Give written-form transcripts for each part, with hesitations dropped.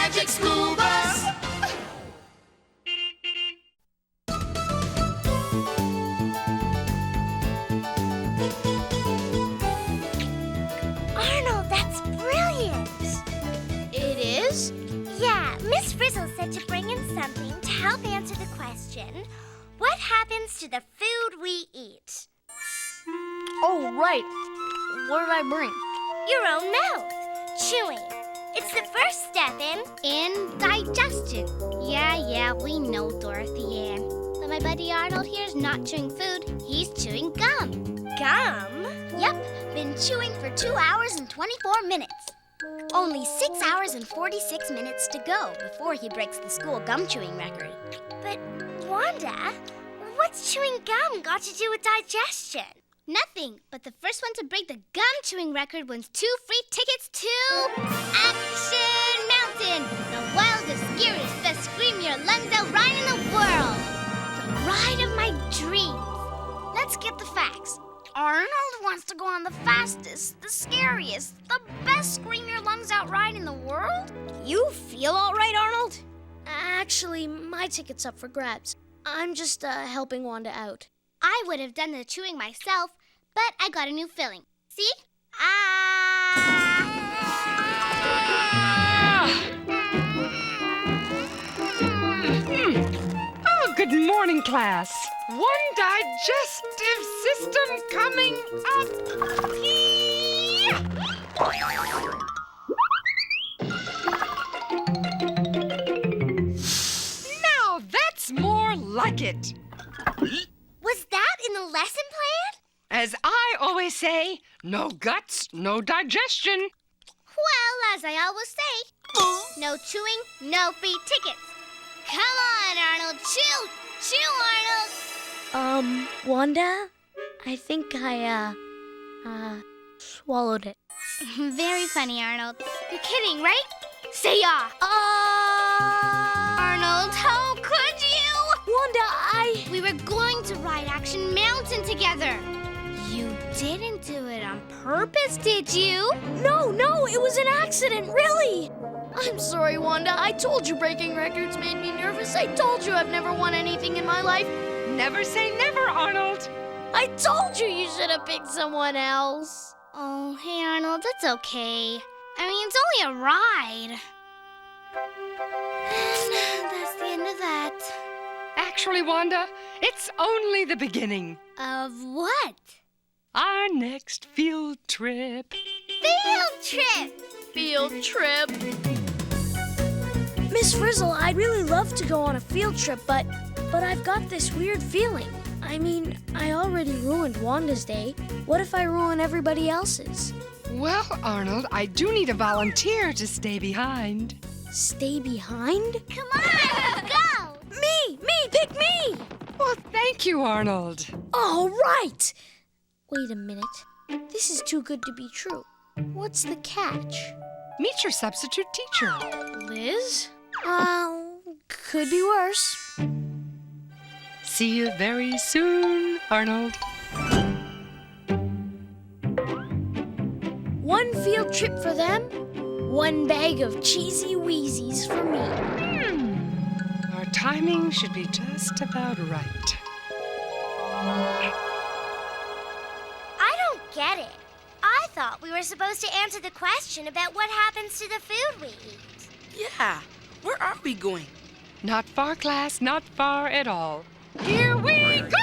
magic school bus. Arnold, that's brilliant. It is? Yeah, Miss Frizzle said to bring in something to help answer the question, what happens to the food we eat? Oh, right. What did I bring? Your own mouth. Chewing. It's the first step in digestion. Yeah, we know, Dorothy Ann. But my buddy Arnold here is not chewing food. He's chewing gum. Gum? Yep, been chewing for 2 hours and 24 minutes. Only 6 hours and 46 minutes to go before he breaks the school gum chewing record. But, Wanda, what's chewing gum got to do with digestion? Nothing, but the first one to break the gum chewing record wins 2 free tickets to Action Mountain, the wildest, scariest, best scream your lungs out ride in the world. The ride of my dreams. Let's get the facts. Arnold wants to go on the fastest, the scariest, the best scream your lungs out ride in the world? You feel all right, Arnold? Actually, my ticket's up for grabs. I'm just helping Wanda out. I would have done the chewing myself, but I got a new filling. See? Oh, good morning, class. One digestive system coming up here. Now that's more like it. Was that in the lesson plan? As I always say, no guts, no digestion. Well, as I always say, no chewing, no free tickets. Come on, Arnold, chew! Chew, Arnold! Wanda? I think I, swallowed it. Very funny, Arnold. You're kidding, right? Say yeah. Arnold, how could you? Wanda, We were going to ride Action Mountain together. You didn't do it on purpose, did you? No, it was an accident, really. I'm sorry, Wanda. I told you breaking records made me nervous. I told you I've never won anything in my life. Never say never, Arnold. I told you should have picked someone else. Oh, hey, Arnold, it's okay. I mean, it's only a ride. And that's the end of that. Actually, Wanda, it's only the beginning. Of what? Our next field trip. Field trip! Field trip. Miss Frizzle, I'd really love to go on a field trip, but I've got this weird feeling. I mean, I already ruined Wanda's day. What if I ruin everybody else's? Well, Arnold, I do need a volunteer to stay behind. Stay behind? Come on, go! Me! Pick me! Well, thank you, Arnold. All right! Wait a minute. This is too good to be true. What's the catch? Meet your substitute teacher. Liz? Could be worse. See you very soon, Arnold. One field trip for them, one bag of cheesy wheezies for me. Our timing should be just about right. I don't get it. I thought we were supposed to answer the question about what happens to the food we eat. Yeah, where are we going? Not far, class, not far at all. Here we go!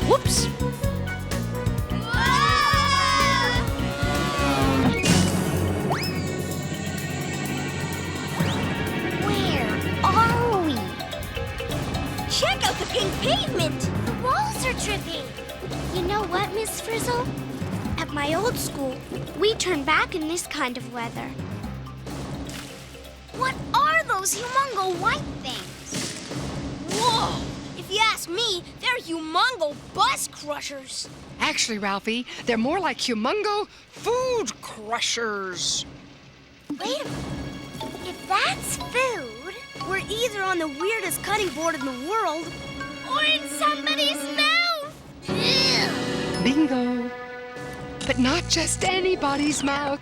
Whoops! Where are we? Check out the pink pavement! The walls are dripping. You know what, Miss Frizzle? At my old school, we turn back in this kind of weather. What are those humongo white things? Whoa! If you ask me, they're humongo bus crushers. Actually, Ralphie, they're more like humongo food crushers. Wait a minute. If that's food, We're either on the weirdest cutting board in the world, Or in somebody's Bingo. But not just anybody's mouth.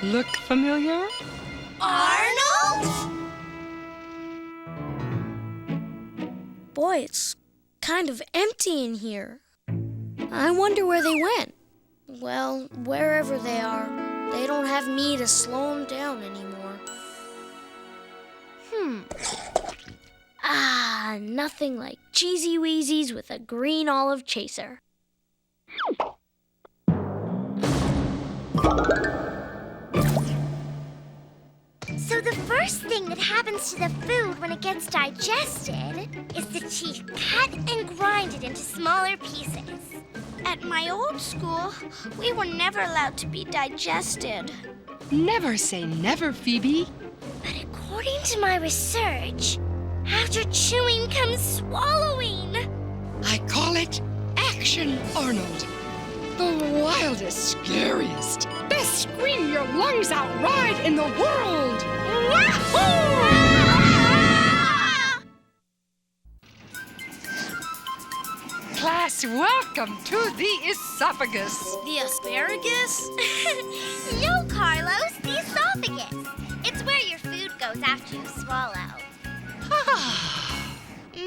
Look familiar? Arnold? Boy, it's kind of empty in here. I wonder where they went. Well, wherever they are, they don't have me to slow them down anymore. Nothing like cheesy wheezies with a green olive chaser. So the first thing that happens to the food when it gets digested is the teeth cut and grind it into smaller pieces. At my old school, we were never allowed to be digested. Never say never, Phoebe. But according to my research, after chewing comes swallowing. I call it action, Arnold. The wildest, scariest, best scream your lungs out ride in the world. Wahoo! Class, welcome to the esophagus. The asparagus? No, Carlos, the esophagus. It's where your food goes after you swallow.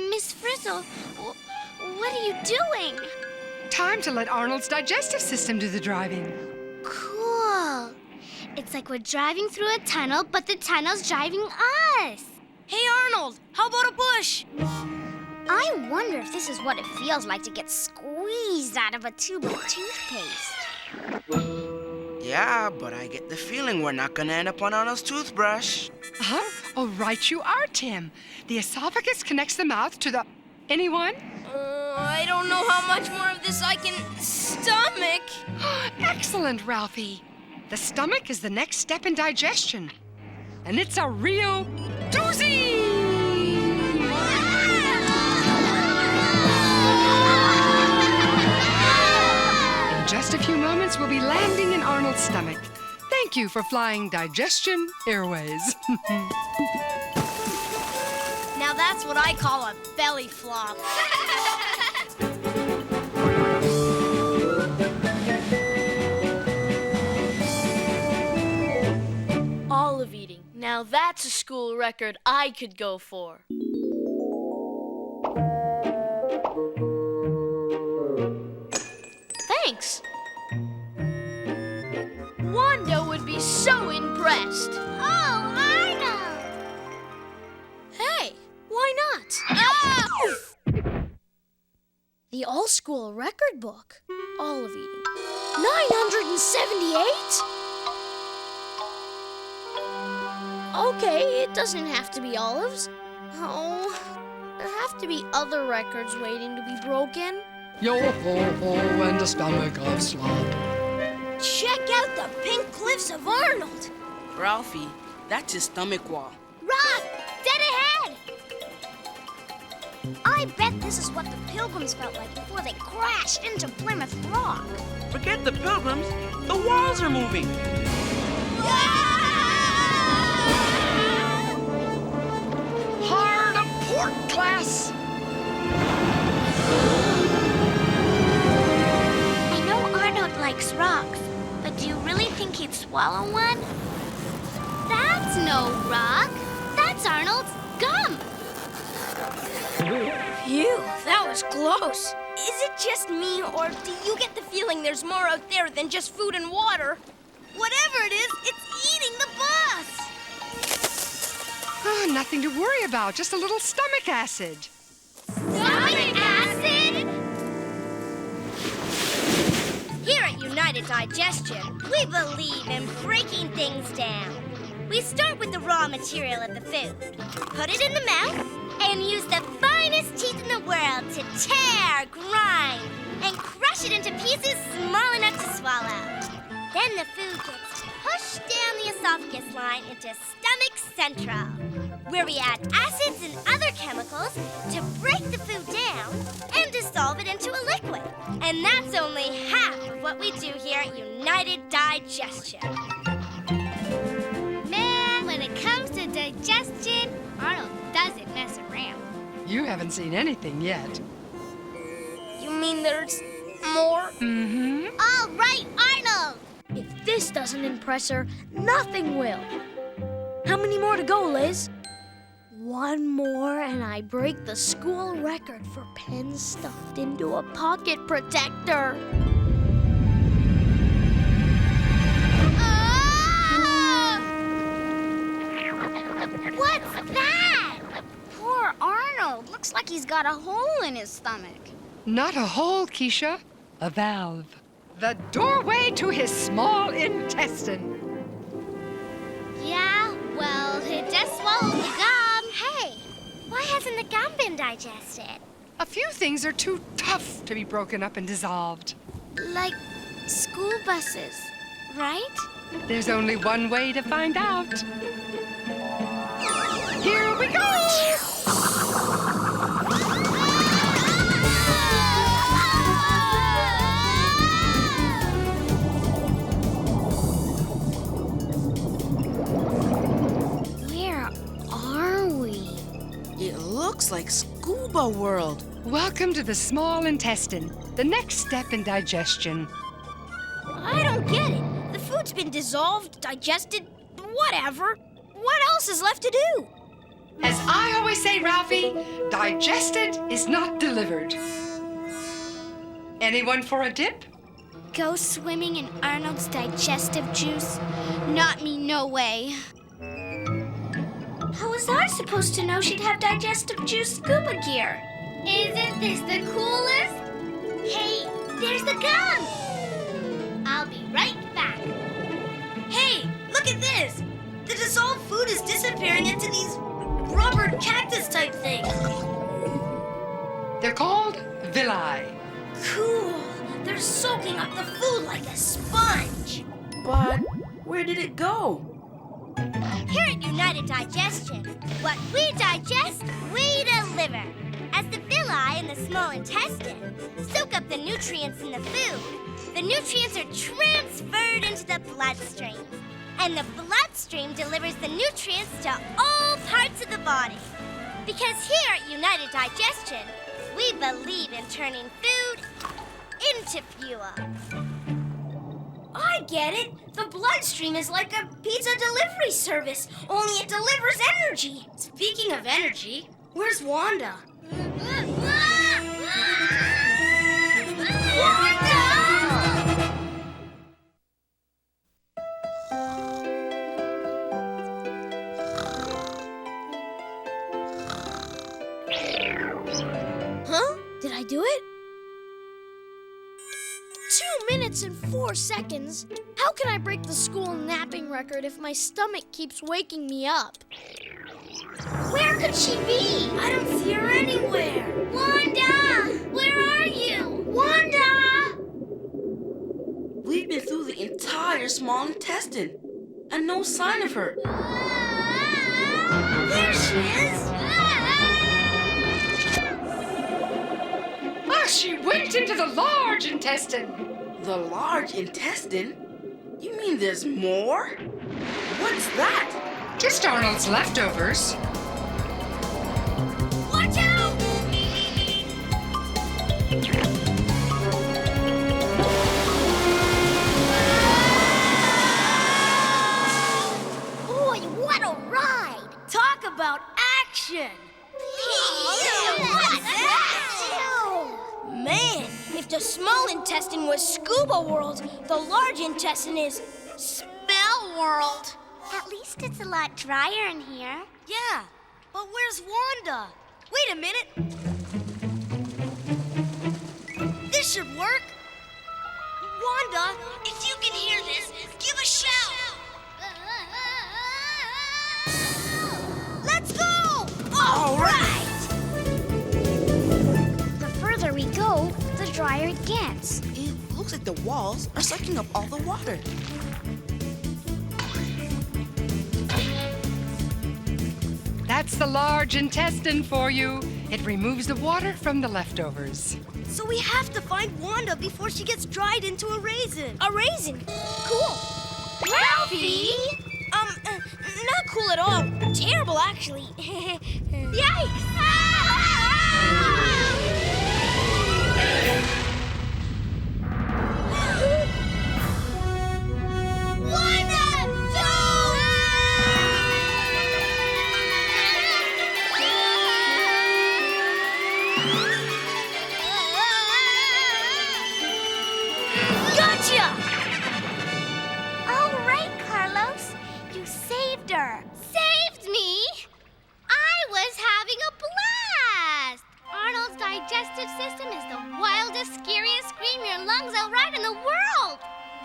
Miss Frizzle, what are you doing? Time to let Arnold's digestive system do the driving. Cool. It's like we're driving through a tunnel, but the tunnel's driving us. Hey, Arnold, how about a bush? I wonder if this is what it feels like to get squeezed out of a tube of toothpaste. Yeah, but I get the feeling we're not gonna end up on Arnold's toothbrush. Huh? Oh, right you are, Tim. The esophagus connects the mouth to the... Anyone? I don't know how much more of this I can stomach. Excellent, Ralphie. The stomach is the next step in digestion. And it's a real doozy! In just a few moments, we'll be landing in Arnold's stomach. Thank you for flying Digestion Airways. Now that's what I call a belly flop. Olive eating. Now that's a school record I could go for. Thanks. Wanda would be so impressed. Oh, Arnold! Hey, why not? The all-school record book. Olive eating. 978? Okay, it doesn't have to be olives. Oh, there have to be other records waiting to be broken. Yo-ho-ho and a stomach of slop. Check out the pink cliffs of Arnold. Ralphie, that's his stomach wall. Rock! Dead ahead! I bet this is what the Pilgrims felt like before they crashed into Plymouth Rock. Forget the pilgrims, the walls are moving. Hard a port, class! I know Arnold likes rocks, but do you really think he'd swallow one? That's no rock. That's Arnold's gum. Phew, that was close. Is it just me, or do you get the feeling there's more out there than just food and water? Whatever it is, it's eating the bus. Oh, nothing to worry about, just a little stomach acid. Stomach acid? Here at United Digestion, we believe in breaking things down. We start with the raw material of the food, put it in the mouth, and use the finest teeth in the world to tear, grind, and crush it into pieces small enough to swallow. Then the food gets pushed down the esophagus line into stomach central, where we add acids and other chemicals to break the food down and dissolve it into a liquid. And that's only half of what we do here at United Digestion. Man, when it comes to digestion, Arnold doesn't mess around. You haven't seen anything yet. mean there's more? Mm-hmm. All right, Arnold. If this doesn't impress her, nothing will. How many more to go, Liz? One more and I break the school record for pens stuffed into a pocket protector. What's that? Poor Arnold. Looks like he's got a hole in his stomach. Not a hole, Keisha. A valve. The doorway to his small intestine. Yeah, well, it just swallowed the gum. Hey, why hasn't the gum been digested? A few things are too tough to be broken up and dissolved. Like school buses, right? There's only one way to find out. Here we go! Where are we? It looks like Scuba World. Welcome to the small intestine, the next step in digestion. I don't get it. The food's been dissolved, digested, whatever. What else is left to do? As I always say, Ralphie, digested is not delivered. Anyone for a dip? Go swimming in Arnold's digestive juice? Not me, no way. How was I supposed to know she'd have digestive juice scuba gear? Isn't this the coolest? Hey, there's the gum! I'll be right back. Hey, look at this. The dissolved food is disappearing into these rubber cactus type things. They're called villi. Cool. They're soaking up the food like a sponge. But where did it go? Here at United Digestion, what we digest, we deliver. As the villi in the small intestine soak up the nutrients in the food, the nutrients are transferred into the bloodstream. And the bloodstream delivers the nutrients to all parts of the body. Because here at United Digestion, we believe in turning food into fuel. I get it. The bloodstream is like a pizza delivery service, only it delivers energy. Speaking of energy, where's Wanda? Huh? Did I do it? 2 minutes and 4 seconds? How can I break the school napping record if my stomach keeps waking me up? Where could she be? I don't see her anywhere. Wanda! Where are you? Wanda! We've been through the entire small intestine, and no sign of her. There she is. Ah, she went into the large intestine. The large intestine? You mean there's more? What's that? Just Arnold's leftovers. Watch out! Boy, what a ride! Talk about action! What's that? Man, if the small intestine was Scuba World, the large intestine is Smell World. At least it's a lot drier in here. Yeah, but where's Wanda? Wait a minute. This should work. Wanda, if you can hear this, give a shout. Let's go! All right! The further we go, the drier it gets. It looks like the walls are sucking up all the water. That's the large intestine for you. It removes the water from the leftovers. So we have to find Wanda before she gets dried into a raisin. A raisin? Cool. Ralphie! Not cool at all. Terrible, actually. Yikes!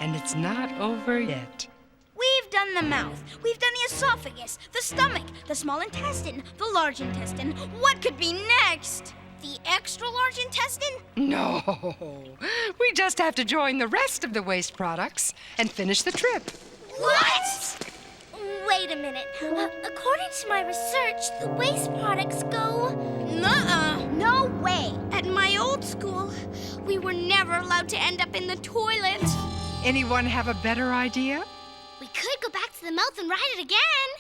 and it's not over yet. We've done the mouth. We've done the esophagus, the stomach, the small intestine, the large intestine. What could be next? The extra large intestine? No, we just have to join the rest of the waste products and finish the trip. What? Wait a minute. According to my research, the waste products go... Nuh-uh. No way. At my old school, we were never allowed to end up in the toilet. Anyone have a better idea? We could go back to the mouth and ride it again.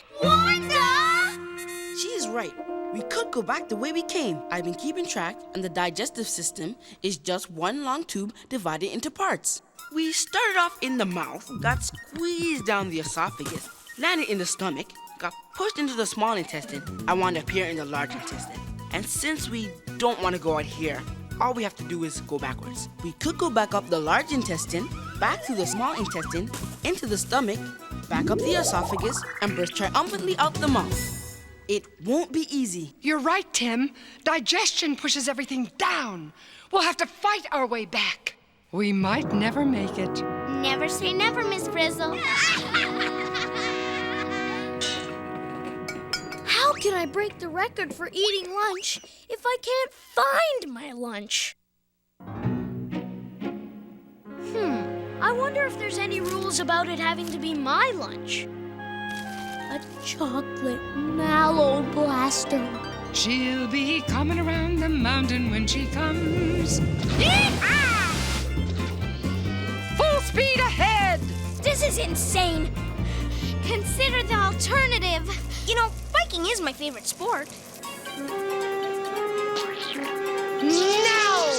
She is right. We could go back the way we came. I've been keeping track, and the digestive system is just one long tube divided into parts. We started off in the mouth, got squeezed down the esophagus, landed in the stomach, got pushed into the small intestine, and wound up here in the large intestine. And since we don't want to go out here, all we have to do is go backwards. We could go back up the large intestine, back through the small intestine, into the stomach, back up the esophagus, and burst triumphantly out the mouth. It won't be easy. You're right, Tim. Digestion pushes everything down. We'll have to fight our way back. We might never make it. Never say never, Miss Frizzle. How can I break the record for eating lunch if I can't find my lunch? I wonder if there's any rules about it having to be my lunch. A chocolate mallow blaster. She'll be coming around the mountain when she comes. Full speed ahead! This is insane. Consider the alternative. You know, biking is my favorite sport. Now!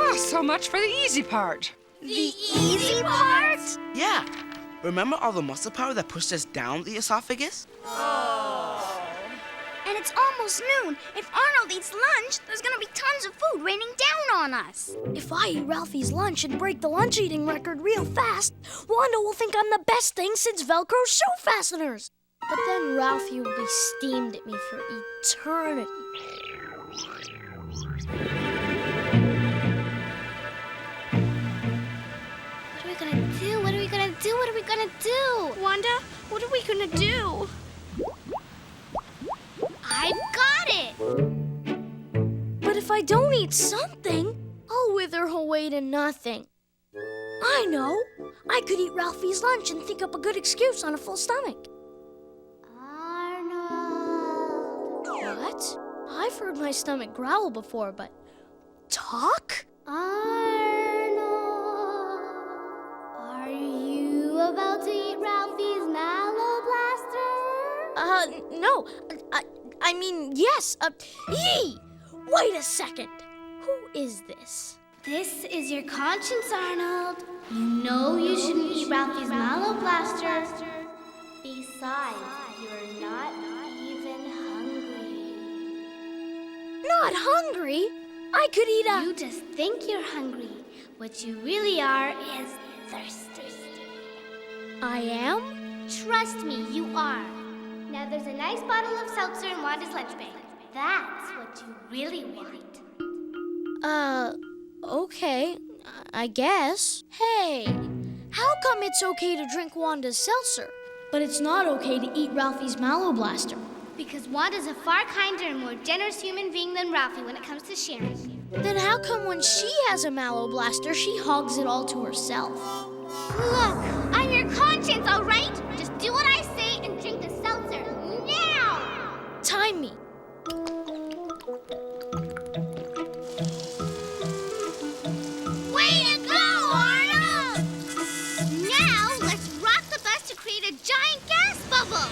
Oh, so much for the easy part. The easy part? Yeah. Remember all the muscle power that pushed us down the esophagus? And it's almost noon. If Arnold eats lunch, there's gonna be tons of food raining down on us. If I eat Ralphie's lunch and break the lunch eating record real fast, Wanda will think I'm the best thing since Velcro shoe fasteners. But then Ralphie will be steamed at me for eternity. What are we gonna do? What are we gonna do? Wanda, what are we gonna do? I've got it! But if I don't eat something, I'll wither away to nothing. I know. I could eat Ralphie's lunch and think up a good excuse on a full stomach. Arnold. What? I've heard my stomach growl before, but talk? Arnold. Are you about to eat Ralphie's mallow blaster? No. I mean, yes. Yee! Wait a second. Who is this? This is your conscience, Arnold. You know you shouldn't eat Ralphie's mallow blaster. Besides, you're not even hungry. Not hungry? I could eat a... You just think you're hungry. What you really are is thirsty. I am? Trust me, you are. Now there's a nice bottle of seltzer in Wanda's lunch bag. That's what you really want. Okay. I guess. Hey, how come it's okay to drink Wanda's seltzer, but it's not okay to eat Ralphie's mallow blaster? Because Wanda's a far kinder and more generous human being than Ralphie when it comes to sharing. Then how come when she has a mallow blaster, she hogs it all to herself? Look, I'm your conscience, all right? Just do what I say and drink the seltzer now! Time me. Way to go, Arnold! Now, let's rock the bus to create a giant gas bubble!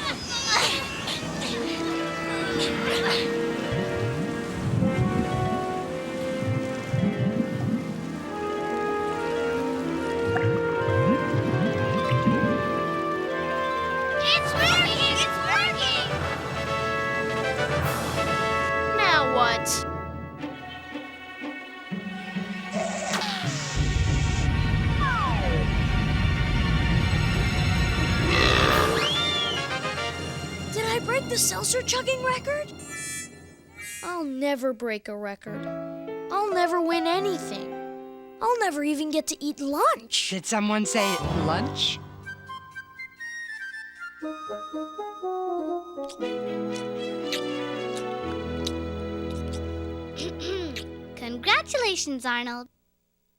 It's working! It's working! Now what? Did I break the seltzer chugging record? I'll never break a record. never win anything. I'll never even get to eat lunch. Did someone say lunch? Congratulations, Arnold.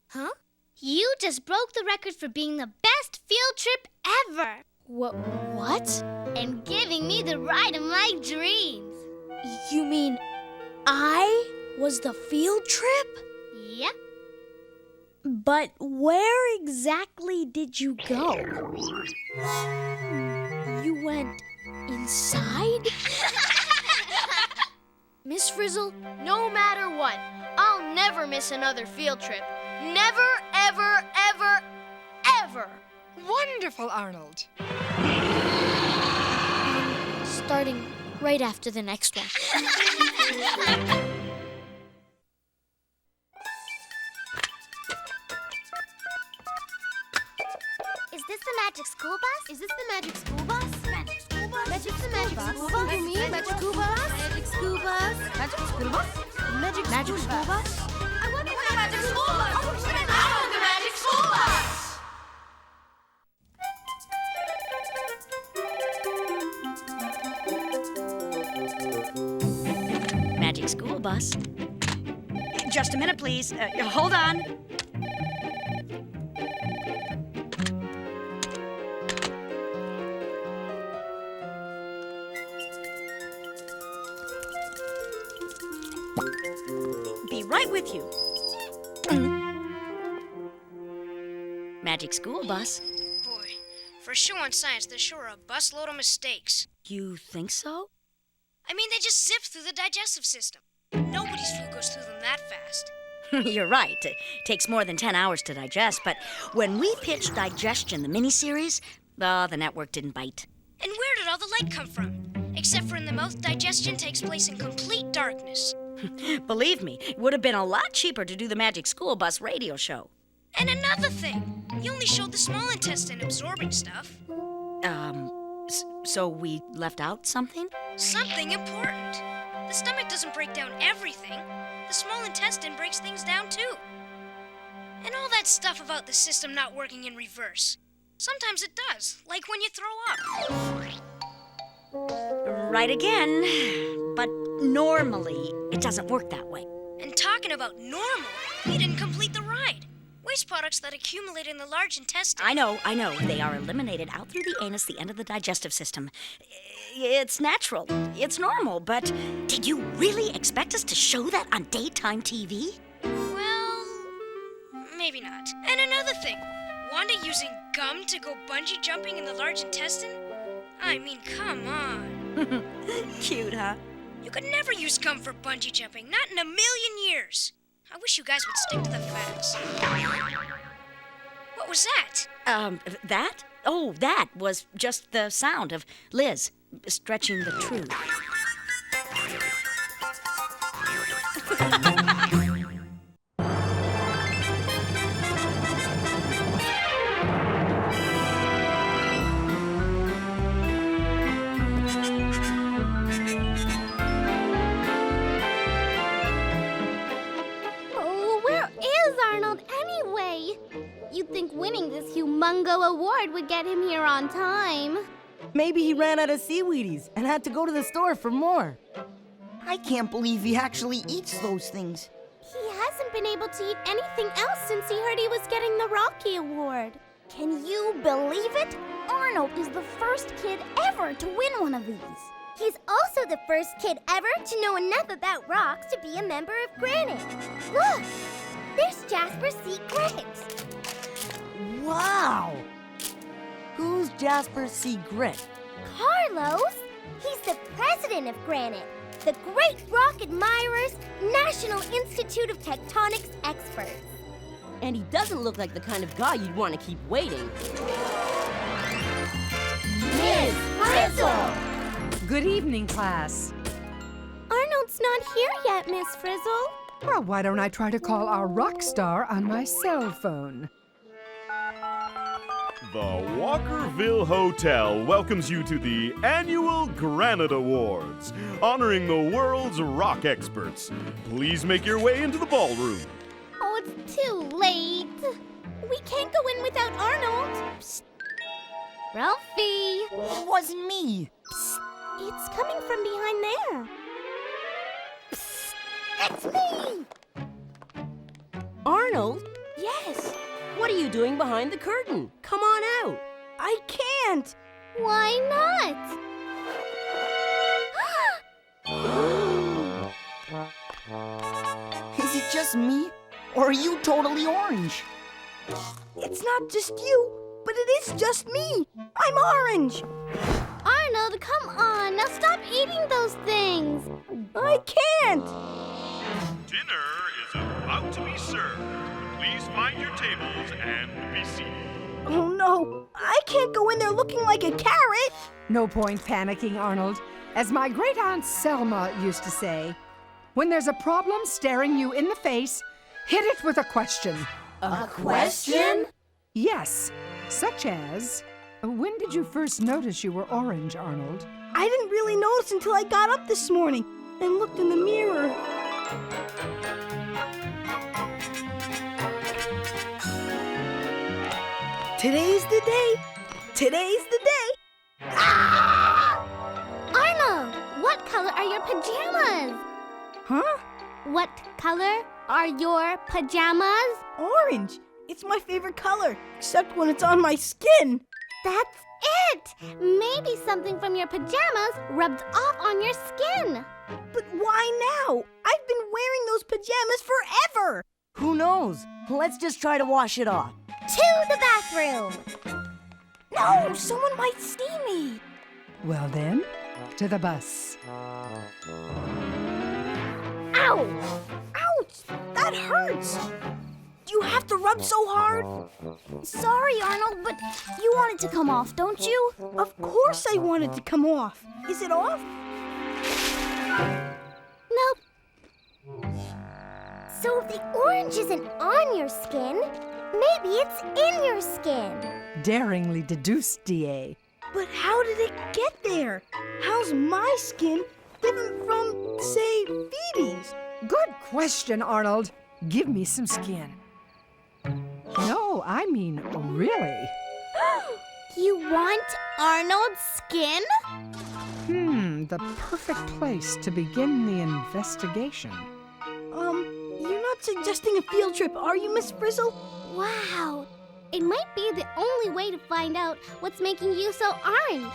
Huh? You just broke the record for being the best field trip ever. What? And giving me the ride of my dreams. You mean I was the field trip? Yep. But where exactly did you go? You went inside? Miss Frizzle, no matter what, I'll never miss another field trip. Never, ever, ever, ever. Wonderful, Arnold. Starting right after the next one. Is this the magic school bus? Is this the magic school bus? Magic school bus? Magic the magic school bus? You mean magic school bus? Magic school bus? Magic school bus? Magic school bus? I want the magic school bus! I want the magic school bus! Magic school bus. Just a minute, please. Hold on. Be right with you. Magic school bus. Boy, for a show on science, there's sure a busload of mistakes. You think so? I mean, they just zip through the digestive system. Nobody's food goes through them that fast. You're right. It takes more than 10 hours to digest, but when we pitched Digestion, the miniseries, the network didn't bite. And where did all the light come from? Except for in the mouth, digestion takes place in complete darkness. Believe me, it would have been a lot cheaper to do the Magic School Bus radio show. And another thing, you only showed the small intestine absorbing stuff. So we left out something? Something important. The stomach doesn't break down everything. The small intestine breaks things down too. And all that stuff about the system not working in reverse. Sometimes it does, like when you throw up. Right again. But normally, it doesn't work that way. And talking about normal, you didn't complete the ride. Waste products that accumulate in the large intestine. I know. They are eliminated out through the anus, the end of the digestive system. It's natural. It's normal, but did you really expect us to show that on daytime TV? Well, maybe not. And another thing, Wanda using gum to go bungee jumping in the large intestine? I mean, come on. Cute, huh? You could never use gum for bungee jumping, not in a million years. I wish you guys would stick to the facts. What was that? That? Oh, that was just the sound of Liz stretching the truth. Oh, where is Arnold anyway? You'd think winning this humongo award would get him here on time. Maybe he ran out of seaweedies and had to go to the store for more. I can't believe he actually eats those things. He hasn't been able to eat anything else since he heard he was getting the Rocky Award. Can you believe it? Arnold is the first kid ever to win one of these. He's also the first kid ever to know enough about rocks to be a member of Granite. Look, there's Jasper C. Grit. Wow! Who's Jasper C. Grit? Carlos, he's the president of Granite, the Great Rock Admirers National Institute of Tectonics experts. And he doesn't look like the kind of guy you'd want to keep waiting. Ms. Frizzle! Good evening, class. Arnold's not here yet, Miss Frizzle. Well, why don't I try to call our rock star on my cell phone? The Walkerville Hotel welcomes you to the annual Granite Awards, honoring the world's rock experts. Please make your way into the ballroom. Oh, it's too late. We can't go in without Arnold. Psst. Ralphie! It wasn't me. Psst. It's coming from behind there. Psst. It's me! Arnold, Yes. what are you doing behind the curtain? Come on out. I can't. Why not? Is it just me? Or are you totally orange? It's not just you, but it is just me. I'm orange. Arnold, come on. Now stop eating those things. I can't. Dinner is about to be served. Please find your tables and be seated. Oh no, I can't go in there looking like a carrot. No point panicking, Arnold. As my great aunt Selma used to say, when there's a problem staring you in the face, hit it with a question. A question? Yes, such as, when did you first notice you were orange, Arnold? I didn't really notice until I got up this morning and looked in the mirror. Today's the day. Today's the day. Ah! Arnold, what color are your pajamas? Huh? What color are your pajamas? Orange. It's my favorite color, except when it's on my skin. That's it! Maybe something from your pajamas rubbed off on your skin. But why now? I've been wearing those pajamas forever. Who knows? Let's just try to wash it off. To the bathroom. No, someone might see me. Well then, to the bus. Ow! Ouch! That hurts. Do you have to rub so hard? Sorry, Arnold, but you want it to come off, don't you? Of course I want it to come off. Is it off? Nope. So if the orange isn't on your skin, maybe it's in your skin. Daringly deduced, D.A. But how did it get there? How's my skin different from, say, Phoebe's? Good question, Arnold. Give me some skin. No, I mean really. You want Arnold's skin? The perfect place to begin the investigation. You're not suggesting a field trip, are you, Miss Frizzle? Wow. It might be the only way to find out what's making you so orange.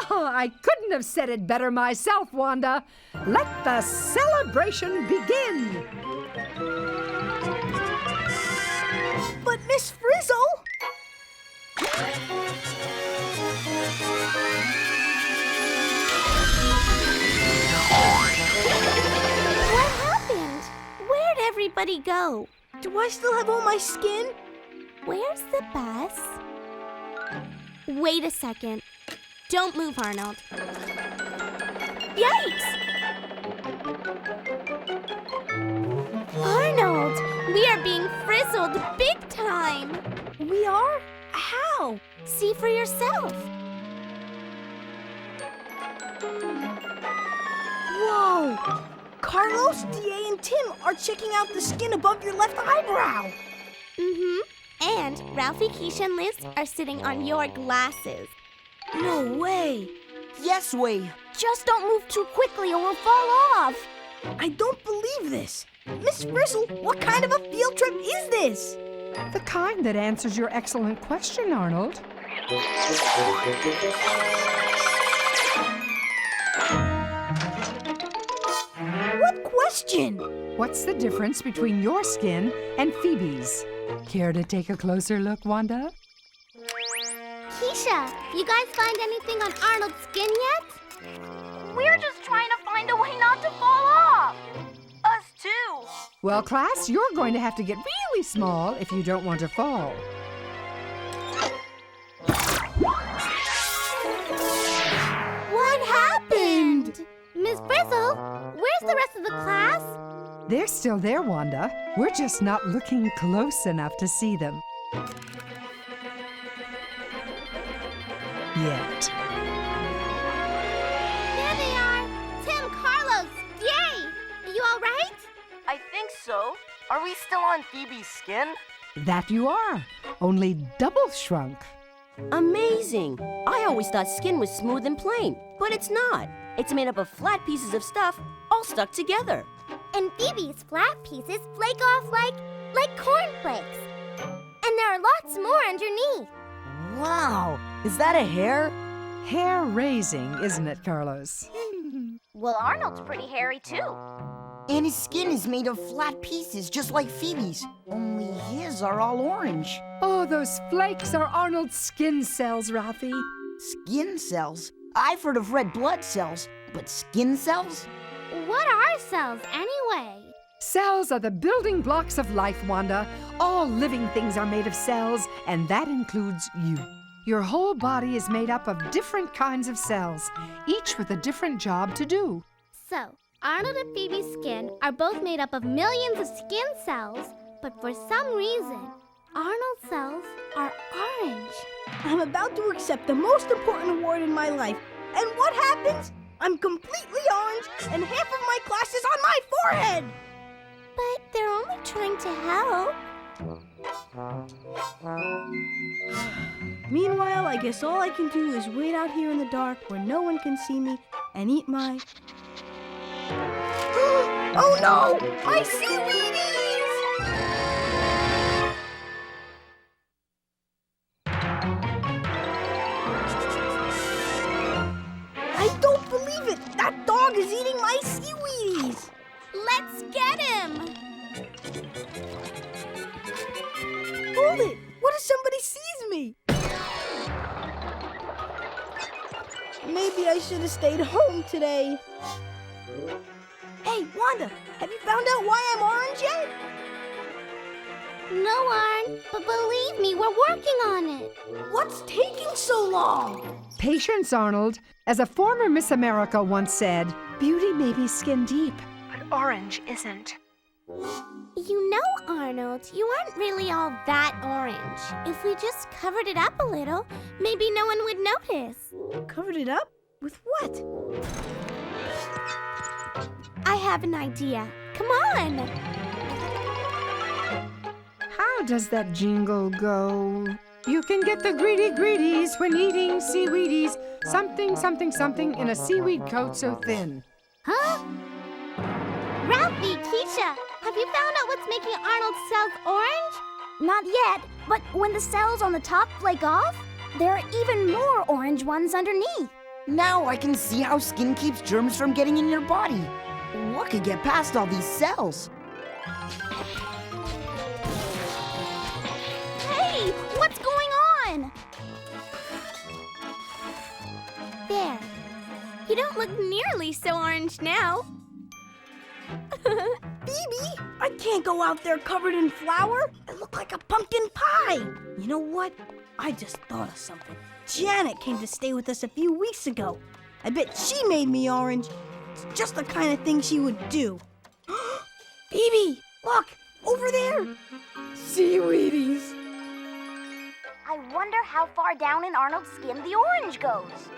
Oh, I couldn't have said it better myself, Wanda. Let the celebration begin. But Miss Frizzle! What happened? Where'd everybody go? Do I still have all my skin? Where's the bus? Wait a second. Don't move, Arnold. Yikes! Arnold, we are being frizzled big time. We are? How? See for yourself. Whoa! Carlos, D.A., and Tim are checking out the skin above your left eyebrow. Mm-hmm. And Ralphie, Keisha, and Liz are sitting on your glasses. No way. Yes way. Just don't move too quickly or we'll fall off. I don't believe this. Miss Frizzle, what kind of a field trip is this? The kind that answers your excellent question, Arnold. What question? What's the difference between your skin and Phoebe's? Care to take a closer look, Wanda? Keisha, you guys find anything on Arnold's skin yet? We're just trying to find a way not to fall off. Us too. Well, class, you're going to have to get really small if you don't want to fall. What happened? Miss Frizzle, where's the rest of the class? They're still there, Wanda. We're just not looking close enough to see them. yet. There they are! Tim, Carlos, yay! Are you all right? I think so. Are we still on Phoebe's skin? That you are, only double shrunk. Amazing! I always thought skin was smooth and plain, but it's not. It's made up of flat pieces of stuff all stuck together. And Phoebe's flat pieces flake off like cornflakes. And there are lots more underneath. Wow, is that a hair? Hair-raising, isn't it, Carlos? Well, Arnold's pretty hairy, too. And his skin is made of flat pieces, just like Phoebe's. Only his are all orange. Oh, those flakes are Arnold's skin cells, Ralphie. Skin cells? I've heard of red blood cells, but skin cells? What are cells, anyway? Cells are the building blocks of life, Wanda. All living things are made of cells, and that includes you. Your whole body is made up of different kinds of cells, each with a different job to do. So, Arnold and Phoebe's skin are both made up of millions of skin cells, but for some reason, Arnold's cells are orange. I'm about to accept the most important award in my life. And what happens? I'm completely orange, and half of my class is on my forehead! But they're only trying to help. Meanwhile, I guess all I can do is wait out here in the dark where no one can see me and eat my... Oh no! My seaweedies! I don't believe it! That dog is eating my seaweedies! Let's get him! Hold it! What if somebody sees me? Maybe I should have stayed home today. Hey, Wanda, have you found out why I'm orange yet? No, Arn, but believe me, we're working on it. What's taking so long? Patience, Arnold. As a former Miss America once said, beauty may be skin deep, but orange isn't. You know, Arnold, you aren't really all that orange. If we just covered it up a little, maybe no one would notice. Covered it up? With what? I have an idea. Come on! How does that jingle go? You can get the greedies when eating seaweedies. Something, something, something in a seaweed coat so thin. Huh? Ralphie, Keisha, have you found out what's making Arnold's cells orange? Not yet, but when the cells on the top flake off, there are even more orange ones underneath. Now I can see how skin keeps germs from getting in your body. What could get past all these cells? Hey, what's going on? There. You don't look nearly so orange now. Phoebe, I can't go out there covered in flour. I look like a pumpkin pie. You know what? I just thought of something. Janet came to stay with us a few weeks ago. I bet she made me orange. It's just the kind of thing she would do. Phoebe, look, over there. Seaweedies. I wonder how far down in Arnold's skin the orange goes.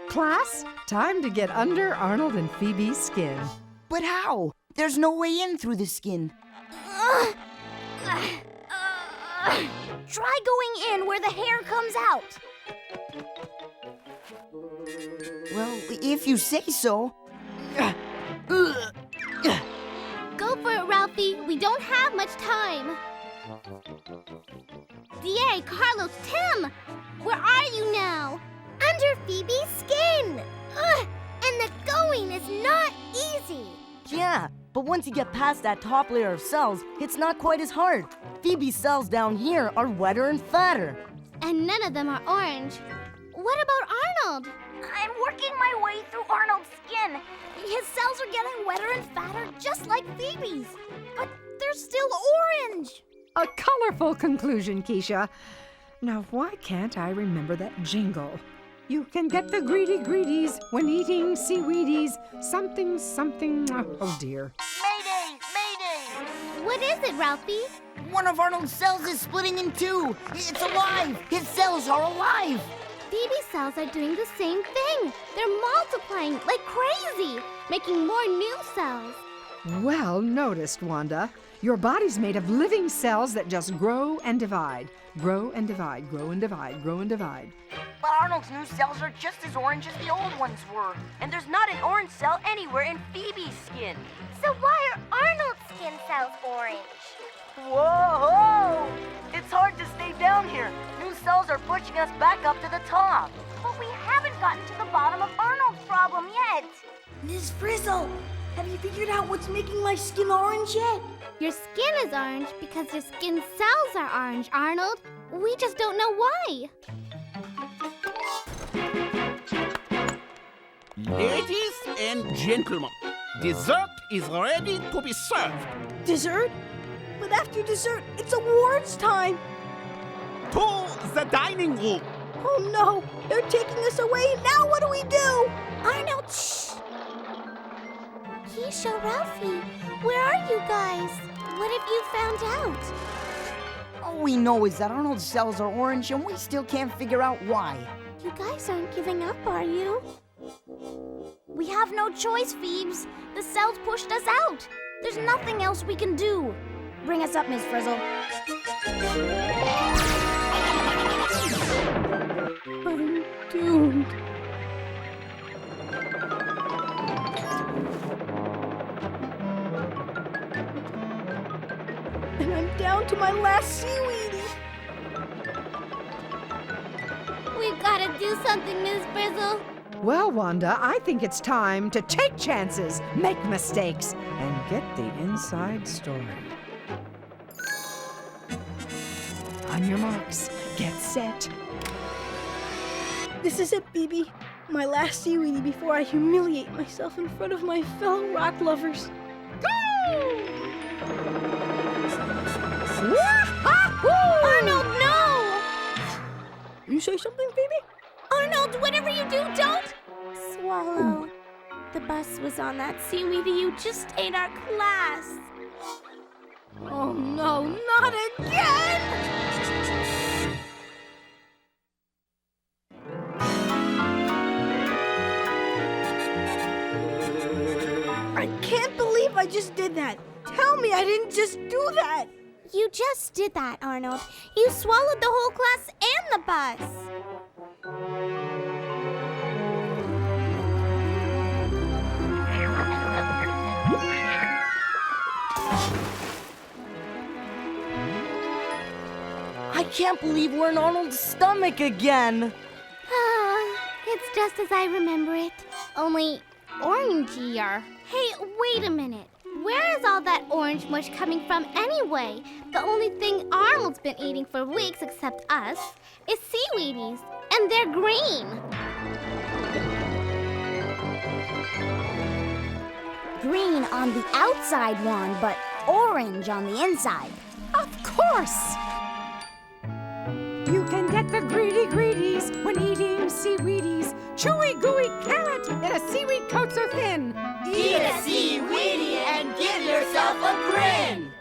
Class, time to get under Arnold and Phoebe's skin. But how? There's no way in through the skin. Try going in where the hair comes out. Well, if you say so. Go for it, Ralphie. We don't have much time. DA, Carlos, Tim, where are you now? Under Phoebe's skin. And the going is not easy. Yeah, but once you get past that top layer of cells, it's not quite as hard. Phoebe's cells down here are wetter and fatter. And none of them are orange. What about Arnold? I'm working my way through Arnold's skin. His cells are getting wetter and fatter just like Phoebe's. But they're still orange. A colorful conclusion, Keisha. Now, why can't I remember that jingle? You can get the greedies when eating seaweedies. Something, something. Oh, dear. Mayday! Mayday! What is it, Ralphie? One of Arnold's cells is splitting in two. It's alive. His cells are alive. Phoebe cells are doing the same thing. They're multiplying like crazy, making more new cells. Well noticed, Wanda. Your body's made of living cells that just grow and divide. Grow and divide, grow and divide, grow and divide. But Arnold's new cells are just as orange as the old ones were. And there's not an orange cell anywhere in Phoebe's skin. So why are Arnold's skin cells orange? Whoa! It's hard to stay down here. New cells are pushing us back up to the top. But we haven't gotten to the bottom of Arnold's problem yet. Ms. Frizzle, have you figured out what's making my skin orange yet? Your skin is orange because your skin cells are orange, Arnold. We just don't know why. Ladies and gentlemen, dessert is ready to be served. Dessert? But after dessert, it's awards time. To the dining room. Oh no, they're taking us away. Now what do we do? Arnold, shh. Keisha, Ralphie, where are you guys? What have you found out? All we know is that Arnold's cells are orange and we still can't figure out why. You guys aren't giving up, are you? We have no choice, Phoebes. The cells pushed us out. There's nothing else we can do. Bring us up, Miss Frizzle. I'm doomed. And I'm down to my last seaweedy. We've got to do something, Miss Frizzle. Well, Wanda, I think it's time to take chances, make mistakes, and get the inside story. On your marks, get set. This is it, Phoebe. My last seaweedy before I humiliate myself in front of my fellow rock lovers. Arnold, no! You say something, Phoebe? Arnold, whatever you do, don't swallow. The bus was on that seaweedy you just ate our class. Oh no, not again! I can't believe I just did that. Tell me I didn't just do that. You just did that, Arnold. You swallowed the whole class and the bus. I can't believe we're in Arnold's stomach again. It's just as I remember it. Only orangier. Hey, wait a minute. Where is all that orange mush coming from anyway? The only thing Arnold's been eating for weeks, except us, is seaweedies. And they're green. Green on the outside one, but orange on the inside. Of course! You can get the greedies when eating seaweedies. Chewy, gooey carrot in a seaweed coat so thin. Eat a seaweedy and give yourself a grin.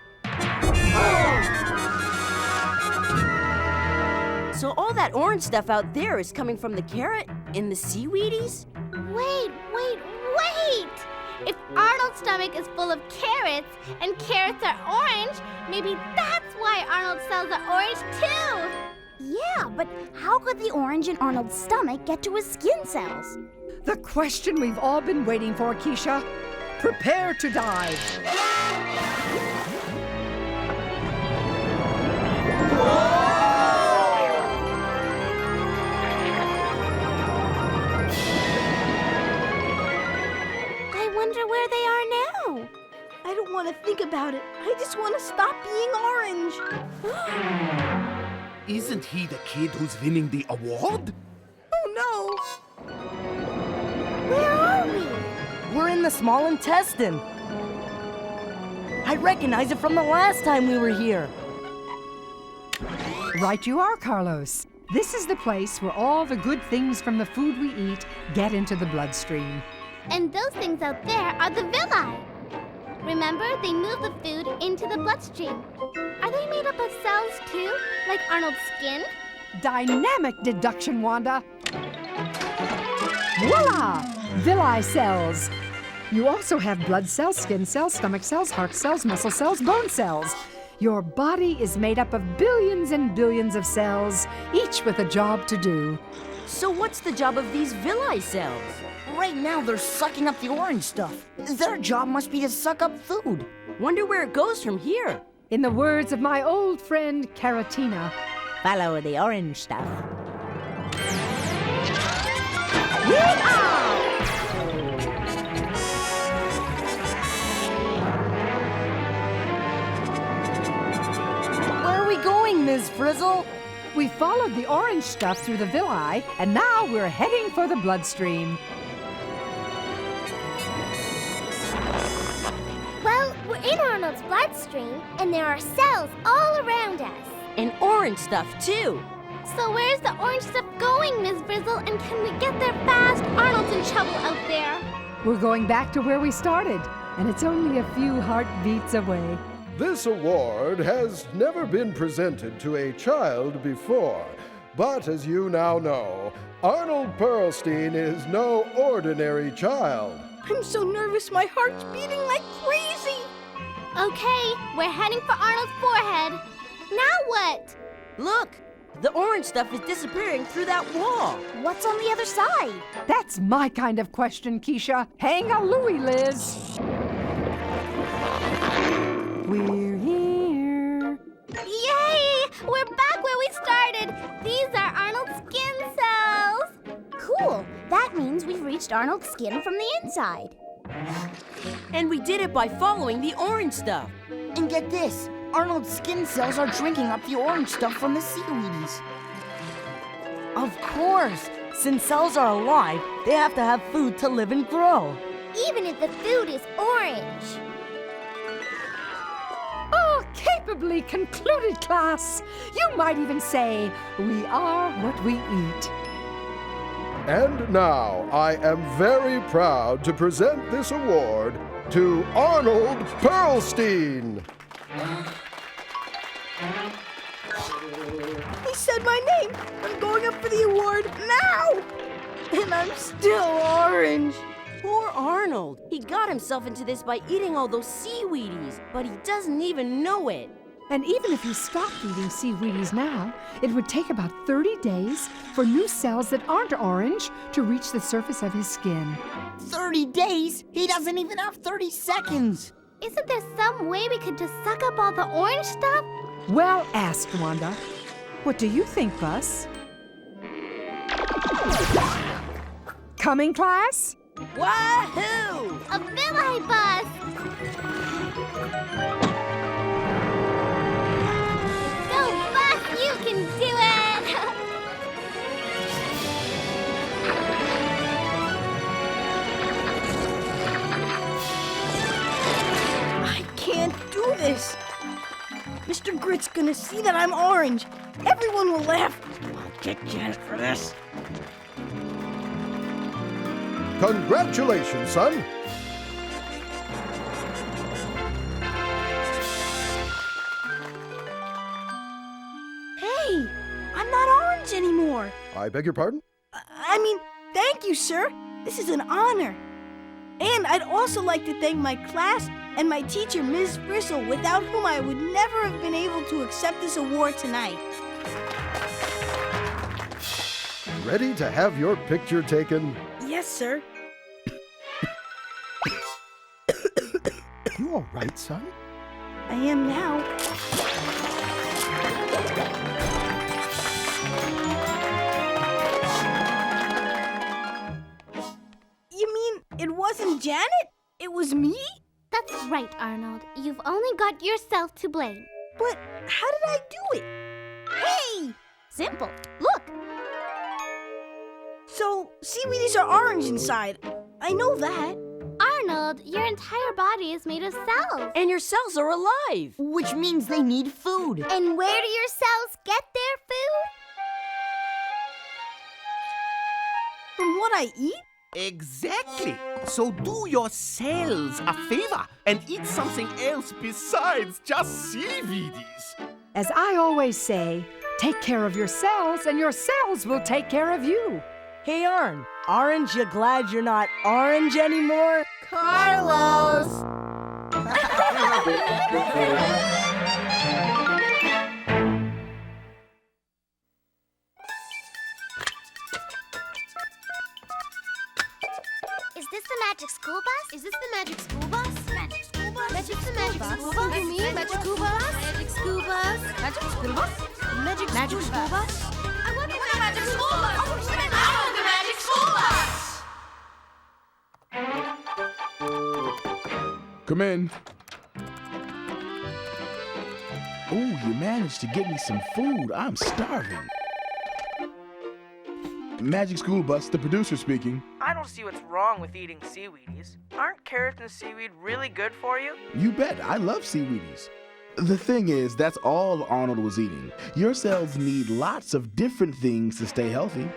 So all that orange stuff out there is coming from the carrot in the seaweedies? Wait! If Arnold's stomach is full of carrots and carrots are orange, maybe that's why Arnold's cells are orange too! Yeah, but how could the orange in Arnold's stomach get to his skin cells? The question we've all been waiting for, Keisha. Prepare to dive. I wonder where they are now. I don't want to think about it. I just want to stop being orange. Isn't he the kid who's winning the award? Oh no! Where are we? We're in the small intestine. I recognize it from the last time we were here. Right you are, Carlos. This is the place where all the good things from the food we eat get into the bloodstream. And those things out there are the villi. Remember, they move the food into the bloodstream. Are they made up of cells too, like Arnold's skin? Dynamic deduction, Wanda. Voila! Villi cells. You also have blood cells, skin cells, stomach cells, heart cells, muscle cells, bone cells. Your body is made up of billions and billions of cells, each with a job to do. So what's the job of these villi cells? Right now they're sucking up the orange stuff. Their job must be to suck up food. Wonder where it goes from here. In the words of my old friend Caratina, Follow the orange stuff. Where are we going, Ms. Frizzle? we followed the orange stuff through the villi, and now we're heading for the bloodstream. Well, we're in Arnold's bloodstream, and there are cells all around us. And orange stuff, too. So where's the orange stuff going, Miss Frizzle? And can we get there fast? Arnold's in trouble out there. We're going back to where we started, and it's only a few heartbeats away. This award has never been presented to a child before, but as you now know, Arnold Pearlstein is no ordinary child. I'm so nervous, my heart's beating like crazy. Okay, we're heading for Arnold's forehead. Now what? Look, the orange stuff is disappearing through that wall. What's on the other side? That's my kind of question, Keisha. Hang a Louie, Liz. We're here. Yay! We're back where we started. These are Arnold's skin cells. Cool. That means we've reached Arnold's skin from the inside. And we did it by following the orange stuff. And get this, Arnold's skin cells are drinking up the orange stuff from the seaweedies. Of course, since cells are alive, they have to have food to live and grow. Even if the food is orange. Oh, capably concluded, class. You might even say, we are what we eat. And now, I am very proud to present this award to Arnold Pearlstein. He said my name. I'm going up for the award now. And I'm still orange. Poor Arnold. He got himself into this by eating all those seaweedies, but he doesn't even know it. And even if he stopped eating seaweedies now, it would take about 30 days for new cells that aren't orange to reach the surface of his skin. 30 days? He doesn't even have 30 seconds. Isn't there some way we could just suck up all the orange stuff? Well asked, Wanda. What do you think, Bus? Coming, class? Wahoo! A villi bus! Go, Bus! You can do it! I can't do this. Mr. Grit's gonna see that I'm orange. Everyone will laugh. I'll get Janet for this. Congratulations, son. Hey, I'm not orange anymore. I beg your pardon? I mean, thank you, sir. This is an honor. And I'd also like to thank my class and my teacher, Ms. Frizzle, without whom I would never have been able to accept this award tonight. Ready to have your picture taken? Yes, sir. You all right, son? I am now. You mean it wasn't Janet? It was me? That's right, Arnold. You've only got yourself to blame. But how did I do it? Hey! Simple. Look. So, seaweedies are orange inside. I know that. Arnold, your entire body is made of cells. And your cells are alive. Which means they need food. And where do your cells get their food? From what I eat? Exactly. So do yourselves a favor and eat something else besides just seaweedies. As I always say, take care of your cells and your cells will take care of you. Hey, Arn. Aren't you glad you're not orange anymore? Carlos! Is this the magic school bus? Is this the magic school bus? Magic school bus? Magic the magic school bus? You mean magic school bus? Magic school bus? Magic school bus? Magic school bus? I want the magic school bus! I want the magic school bus! Come in. Oh, you managed to get me some food. I'm starving. Magic School Bus, the producer speaking. I don't see what's wrong with eating seaweedies. Aren't carrots and seaweed really good for you? You bet, I love seaweedies. The thing is, that's all Arnold was eating. Your cells need lots of different things to stay healthy.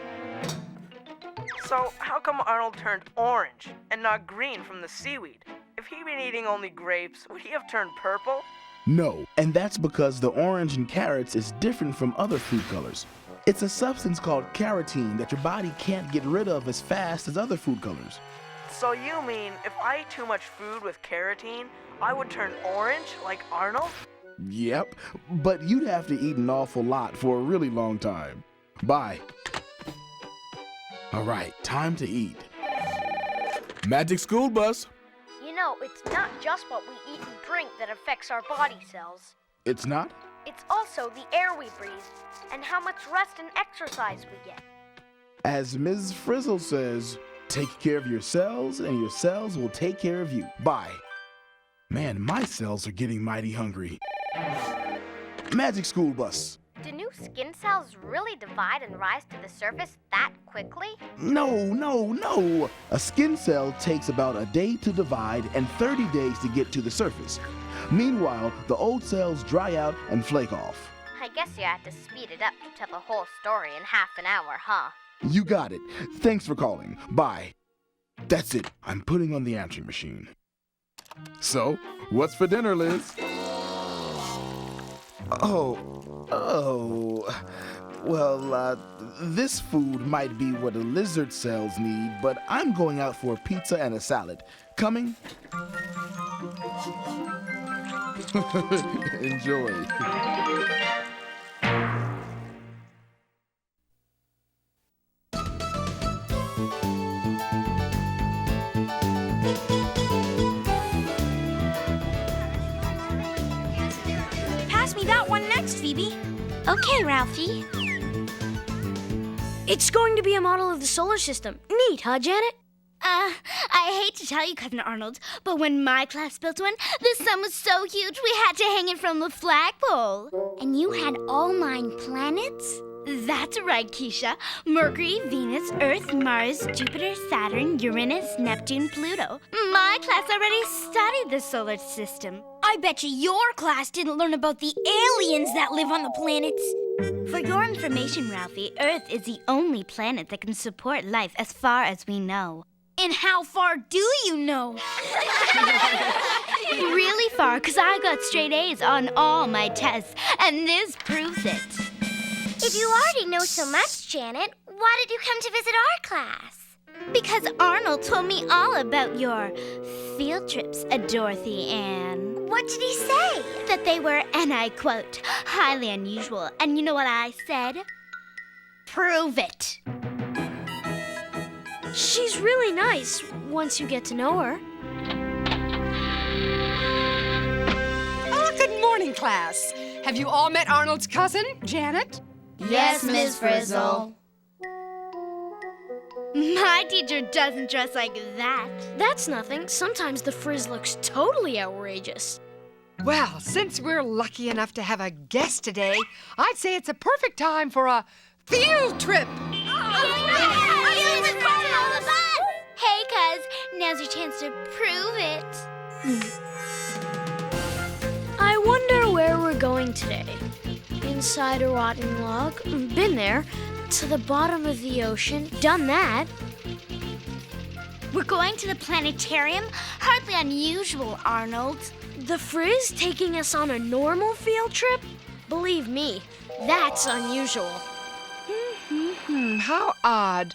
So how come Arnold turned orange and not green from the seaweed? If he'd been eating only grapes, would he have turned purple? No, and that's because the orange in carrots is different from other food colors. It's a substance called carotene that your body can't get rid of as fast as other food colors. So you mean if I ate too much food with carotene, I would turn orange like Arnold? Yep, but you'd have to eat an awful lot for a really long time. Bye. All right, time to eat. Magic School Bus. You know, it's not just what we eat and drink that affects our body cells. It's not? It's also the air we breathe and how much rest and exercise we get. As Ms. Frizzle says, take care of your cells and your cells will take care of you. Bye. Man, my cells are getting mighty hungry. Magic School Bus. Do new skin cells really divide and rise to the surface that quickly? No. A skin cell takes about a day to divide and 30 days to get to the surface. Meanwhile, the old cells dry out and flake off. I guess you had to speed it up to tell the whole story in half an hour, huh? You got it. Thanks for calling. Bye. That's it. I'm putting on the answering machine. So, what's for dinner, Liz? Well, this food might be what the lizard cells need, but I'm going out for a pizza and a salad. Coming? Enjoy. Pass me that one next, Phoebe. Okay, Ralphie. It's going to be a model of the solar system. Neat, huh, Janet? I hate to tell you, Cousin Arnold, but when my class built one, the sun was so huge we had to hang it from the flagpole. And you had all 9 planets? That's right, Keisha. Mercury, Venus, Earth, Mars, Jupiter, Saturn, Uranus, Neptune, Pluto. My class already studied the solar system. I bet you your class didn't learn about the aliens that live on the planets. For your information, Ralphie, Earth is the only planet that can support life as far as we know. And how far do you know? Really far, because I got straight A's on all my tests, and this proves it. If you already know so much, Janet, why did you come to visit our class? Because Arnold told me all about your field trips, Dorothy Ann. What did he say? That they were, and I quote, highly unusual. And you know what I said? Prove it. She's really nice once you get to know her. Good morning, class. Have you all met Arnold's cousin, Janet? Yes, Ms. Frizzle. My teacher doesn't dress like that. That's nothing. Sometimes the frizz looks totally outrageous. Well, since we're lucky enough to have a guest today, I'd say it's a perfect time for a field trip. Hey, cuz, now's your chance to prove it. I wonder where we're going today. Inside a rotting log. Been there. To the bottom of the ocean. Done that. We're going to the planetarium? Hardly unusual, Arnold. The frizz taking us on a normal field trip? Believe me, that's unusual. How odd.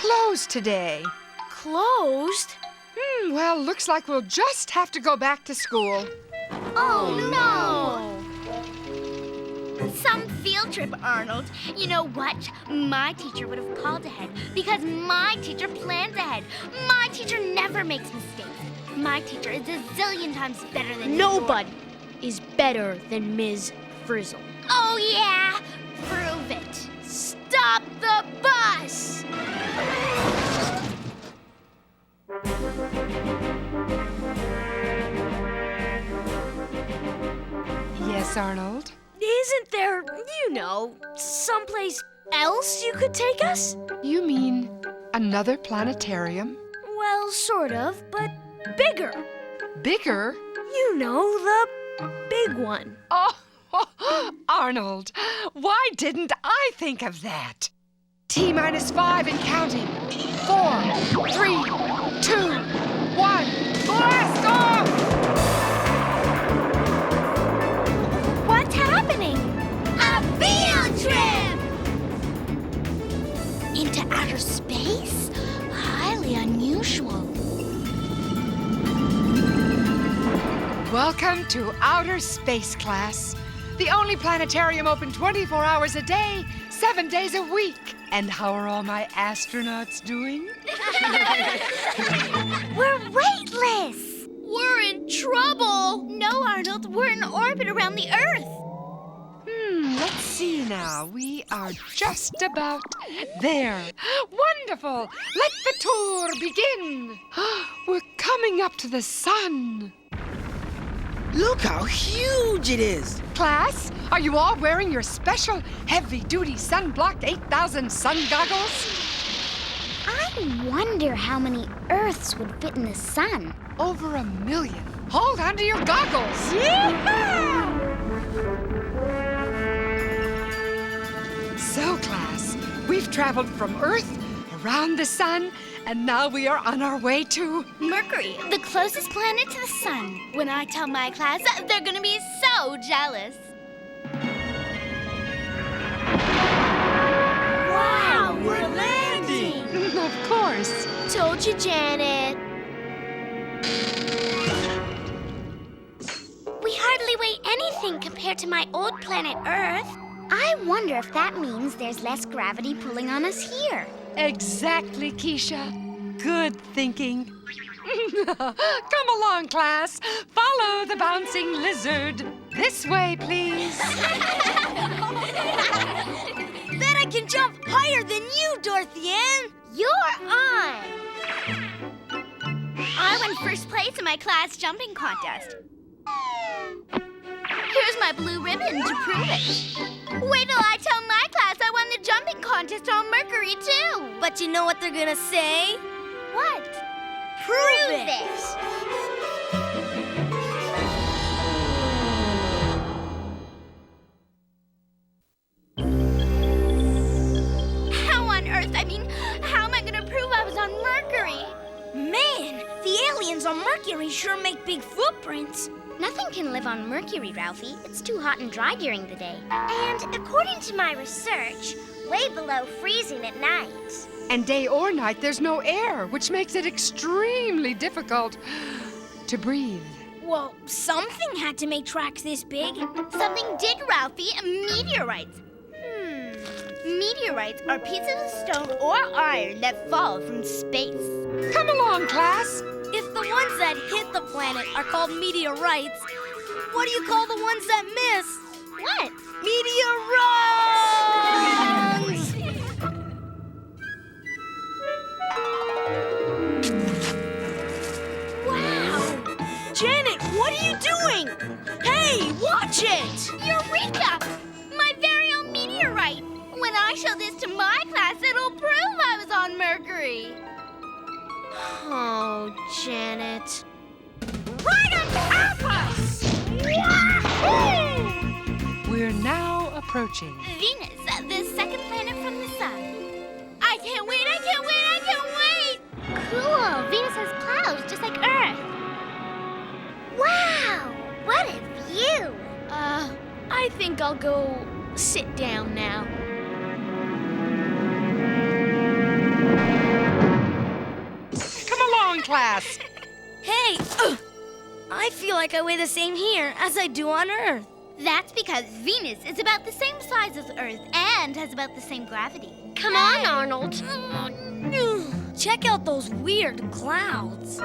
closed today. Closed? Well, looks like we'll just have to go back to school. Oh, no! Some field trip, Arnold. You know what? My teacher would have called ahead because my teacher plans ahead. My teacher never makes mistakes. My teacher is a zillion times better than Nobody is better than Ms. Frizzle. Oh, yeah? Prove it. Stop the bus! Yes, Arnold? Isn't there, someplace else you could take us? You mean another planetarium? Well, sort of, but bigger. Bigger? You know, the big one. Oh, Arnold, why didn't I think of that? T-5 and counting. 4, 3, 2, 1. Blast off! What's happening? A field trip! Into outer space? Highly unusual. Welcome to outer space, class. The only planetarium open 24 hours a day, 7 days a week. And how are all my astronauts doing? We're weightless! We're in trouble! No, Arnold, we're in orbit around the Earth. Let's see now. We are just about there. Wonderful! Let the tour begin. We're coming up to the sun. Look how huge it is. Class, are you all wearing your special heavy-duty sunblocked 8,000 sun goggles? I wonder how many Earths would fit in the sun. Over 1 million. Hold on to your goggles. So, class, we've traveled from Earth, around the sun, and now we are on our way to Mercury, the closest planet to the sun. When I tell my class, they're gonna be so jealous. Wow, we're landing! Of course. Told you, Janet. We hardly weigh anything compared to my old planet Earth. I wonder if that means there's less gravity pulling on us here. Exactly, Keisha. Good thinking. Come along, class. Follow the bouncing lizard. This way, please. Bet I can jump higher than you, Dorothy Ann. You're on. I won first place in my class jumping contest. Here's my blue ribbon to prove it. Wait till I tell my class I won the jumping contest on Mercury, too. But you know what they're gonna say? What? Prove it! How on earth? How am I gonna prove I was on Mercury? Man, the aliens on Mercury sure make big footprints. Nothing can live on Mercury, Ralphie. It's too hot and dry during the day. And according to my research, way below freezing at night. And day or night, there's no air, which makes it extremely difficult to breathe. Well, something had to make tracks this big. Something did, Ralphie. Meteorites. Meteorites are pieces of stone or iron that fall from space. Come along, class. If the ones that hit the planet are called meteorites, what do you call the ones that miss? What? Meteorites! Wow! Janet, what are you doing? Hey, watch it! Eureka! My very own meteorite! When I show this to my class, it'll prove I was on Mercury. Oh, Janet. Right on top of us! Wahoo! We're now approaching Venus, the second planet from the sun. I can't wait, I can't wait, I can't wait! Cool, Venus has clouds just like Earth. Wow, what a view! I think I'll go sit down now. class. Hey, I feel like I weigh the same here as I do on Earth. That's because Venus is about the same size as Earth and has about the same gravity. Come on, Arnold. Check out those weird clouds.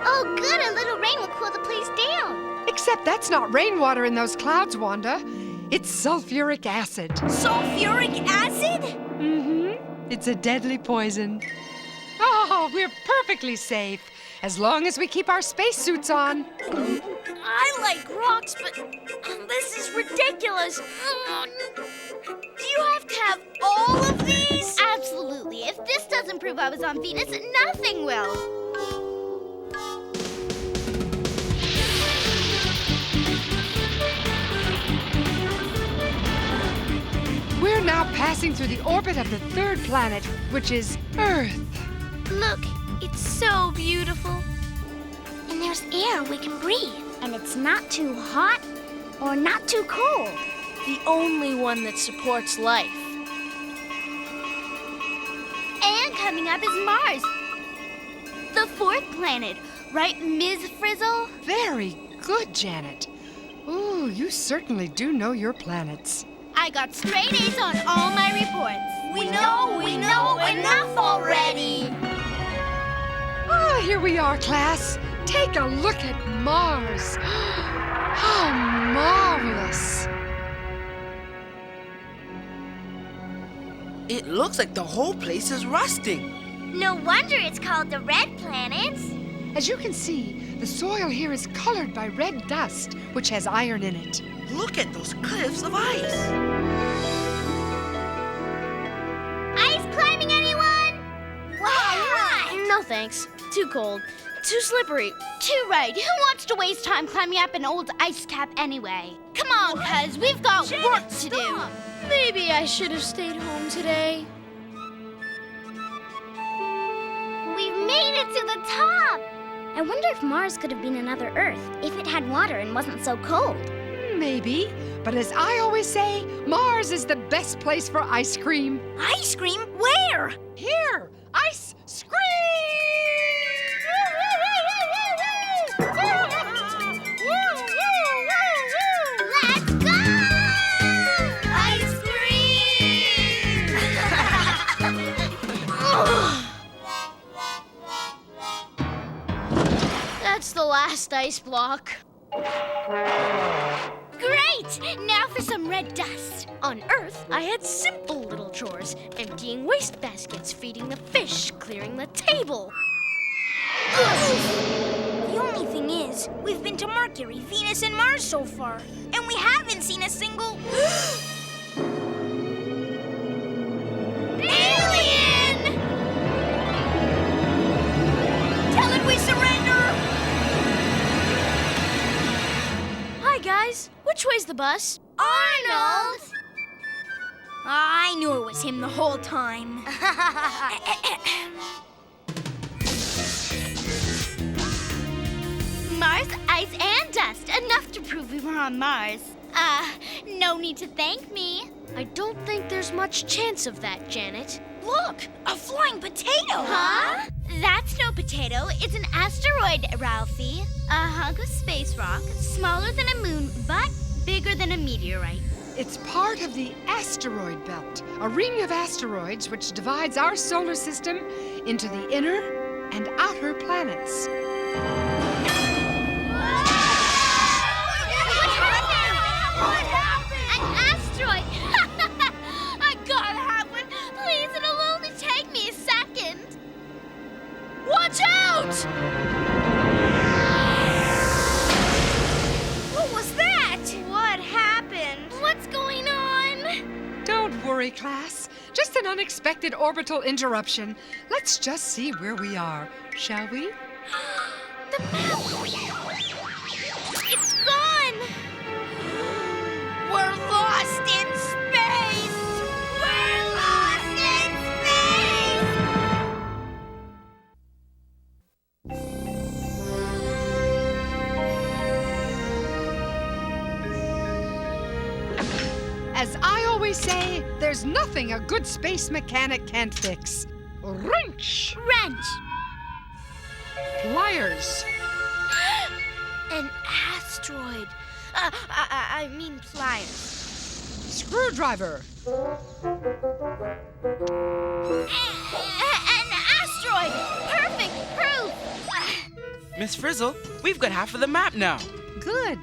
Oh, good. A little rain will cool the place down. Except that's not rainwater in those clouds, Wanda. It's sulfuric acid. Sulfuric acid? Mm-hmm. It's a deadly poison. Oh, we're perfectly safe. As long as we keep our spacesuits on. I like rocks, but this is ridiculous. Do you have to have all of these? Absolutely. If this doesn't prove I was on Venus, nothing will. We're now passing through the orbit of the third planet, which is Earth. Look, it's so beautiful. And there's air we can breathe. And it's not too hot or not too cold. The only one that supports life. And coming up is Mars. The fourth planet. Right, Ms. Frizzle? Very good, Janet. Ooh, you certainly do know your planets. I got straight A's on all my reports. We know enough already. Ah, here we are, class. Take a look at Mars. How marvelous. It looks like the whole place is rusting. No wonder it's called the Red Planet. As you can see, the soil here is colored by red dust, which has iron in it. Look at those cliffs of ice. Ice climbing, anyone? Why? No thanks. Too cold. Too slippery. Too right. Who wants to waste time climbing up an old ice cap anyway? Come on, cuz we've got work to do. Maybe I should have stayed home today. We've made it to the top. I wonder if Mars could have been another Earth if it had water and wasn't so cold. Maybe, but as I always say, Mars is the best place for ice cream. Ice cream? Where? Here, ice cream! Let's go! Ice cream! That's the last ice block. Great! Now for some red dust. On Earth, I had simple little chores. Emptying waste baskets, feeding the fish, clearing the table. The only thing is, we've been to Mercury, Venus, and Mars so far, and we haven't seen a single... Alien! Tell it we surrender! Hi, guys. Which way's the bus? Arnold! I knew it was him the whole time. Mars, ice, and dust. Enough to prove we were on Mars. No need to thank me. I don't think there's much chance of that, Janet. Look, a flying potato! Huh? That's no potato. It's an asteroid, Ralphie. A hunk of space rock, smaller than a moon, but bigger than a meteorite. It's part of the asteroid belt, a ring of asteroids which divides our solar system into the inner and outer planets. What happened? An asteroid! I gotta have one. Please, it'll only take me a second. Watch out! What was that? What happened? What's going on? Don't worry, class. Just an unexpected orbital interruption. Let's just see where we are, shall we? The map! It's gone! We're lost in space! We're lost in space! As I always say, there's nothing a good space mechanic can't fix. Wrench. Wrench. Pliers. An asteroid. I mean pliers. Screwdriver. An asteroid. Perfect proof. Miss Frizzle, we've got half of the map now. Good.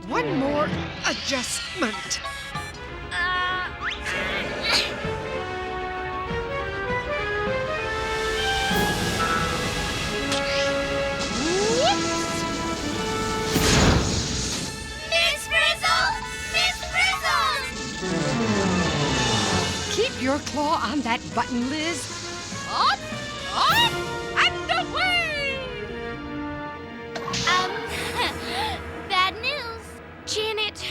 One more adjustment. Miss Frizzle! Miss Frizzle! Keep your claw on that button, Liz. Up, up, and away! Bad news. Janet,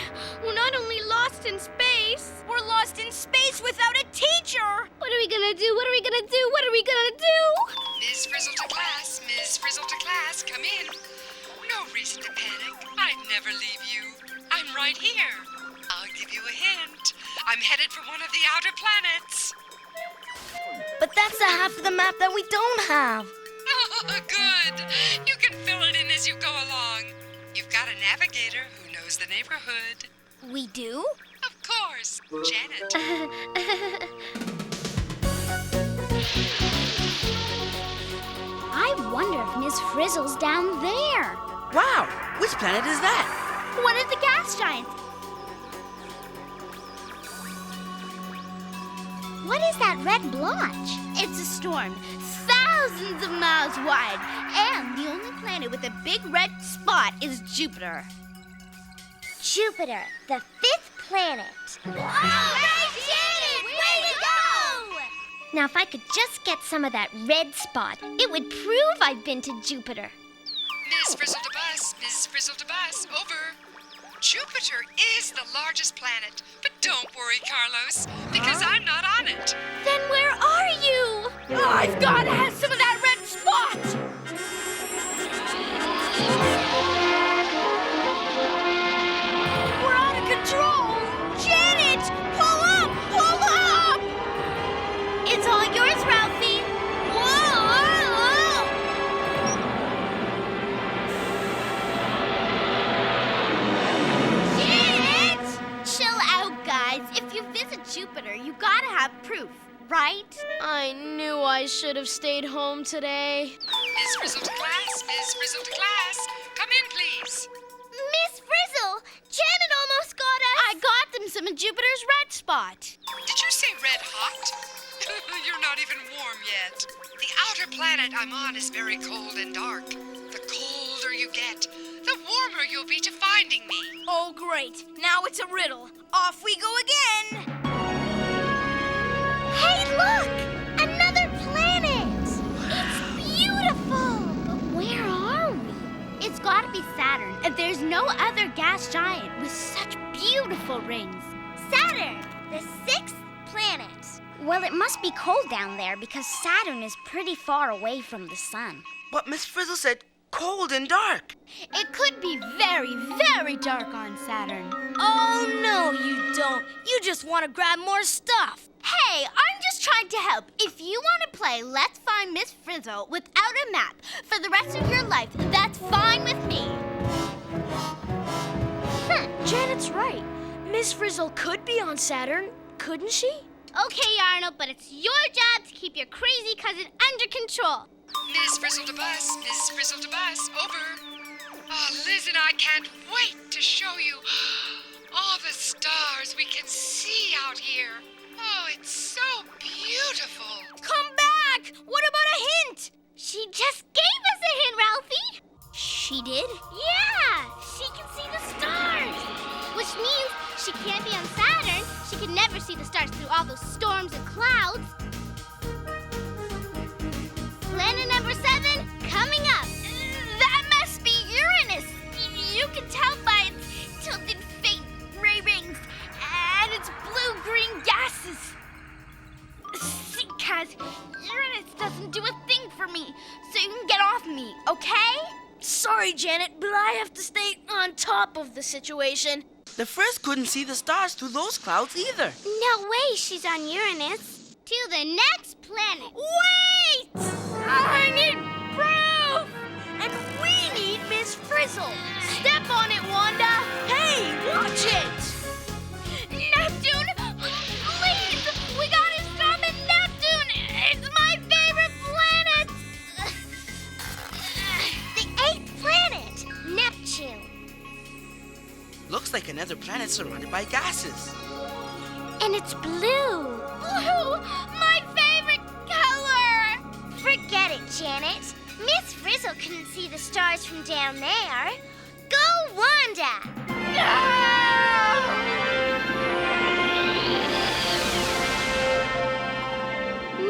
we're not only lost in space, we're lost in space without a teacher. What are we gonna do? What are we gonna do? What are we gonna do? Miss Frizzle to class, Miss Frizzle to class, come in. No reason to panic. I'd never leave you. I'm right here. I'll give you a hint. I'm headed for one of the outer planets. But that's the half of the map that we don't have. Oh, good. You can fill it in as you go along. You've got a navigator who knows the neighborhood. We do? Of course, Janet. I wonder if Miss Frizzle's down there. Wow, which planet is that? One of the gas giants. What is that red blotch? It's a storm, thousands of miles wide, and the only planet with a big red spot is Jupiter. Jupiter, the 5th planet. All right, Janet! Way to go! Now, if I could just get some of that red spot, it would prove I've been to Jupiter. Miss Frizzle to bus, Miss Frizzle to bus, over. Jupiter is the largest planet, but don't worry, Carlos, because I'm not on it. Then where are you? I've got to have some of that red spot! We're out of control! Janet! Pull up! Pull up! It's all yours, Ralphie! Whoa! Janet! Chill out, guys. If you visit Jupiter, you gotta have proof, right? I knew I should have stayed home today. Miss Frizzle to class, Miss Frizzle to class. Come in, please. Miss Frizzle! Janet almost got us! I got them some of Jupiter's red spot. Did you say red hot? You're not even warm yet. The outer planet I'm on is very cold and dark. The colder you get, the warmer you'll be to finding me. Oh, great. Now it's a riddle. Off we go again. Hey, look! Another planet! It's beautiful! But where are we? It's gotta be Saturn, and there's no other gas giant with such beautiful rings. Saturn, the 6th planet. Well, it must be cold down there because Saturn is pretty far away from the sun. But Miss Frizzle said cold and dark. It could be very, very dark on Saturn. Oh, no, you don't. You just want to grab more stuff. Hey, I'm just trying to help. If you want to play Let's Find Miss Frizzle without a map for the rest of your life, that's fine with me. Janet's right. Miss Frizzle could be on Saturn, couldn't she? Okay, Arnold, but it's your job to keep your crazy cousin under control. Miss Frizzle to bus, Miss Frizzle to bus, over. Oh, Liz and I can't wait to show you all the stars we can see out here. Oh, it's so beautiful. Come back! What about a hint? She just gave us a hint, Ralphie. She did? Yeah, she can see the stars. Which means she can't be on Saturn. She can never see the stars through all those storms and clouds. Planet number 7, coming up. That must be Uranus. You can tell by its tilted faint ray rings and its blue-green gases. Because Uranus doesn't do a thing for me, so you can get off me, okay? Sorry, Janet, but I have to stay on top of the situation. The Friz couldn't see the stars through those clouds either. No way she's on Uranus. to the next planet. Wait! I need proof! And we need Miss Frizzle. Step on it, Wanda. Hey, watch it! Neptune! Please! We gotta stop at Neptune! It's my favorite planet! The 8th planet, Neptune. Looks like another planet surrounded by gases. And it's blue. Blue! My favorite color! Forget it, Janet. Miss Frizzle couldn't see the stars from down there. Go, Wanda!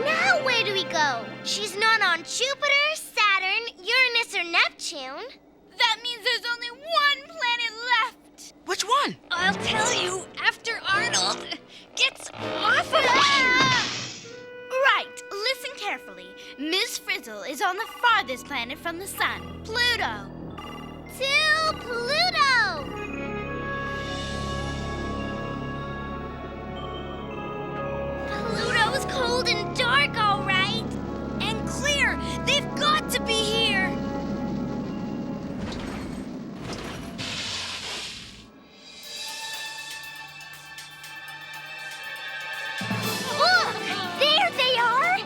Now where do we go? She's not on Jupiter, Saturn, Uranus, or Neptune. That means there's only one planet left. Which one? I'll tell you after Arnold gets off of me. Right, listen carefully. Miss Frizzle is on the farthest planet from the sun, Pluto. To Pluto! Pluto's cold and dark, all right. And clear. They've got to be here. Look! There they are!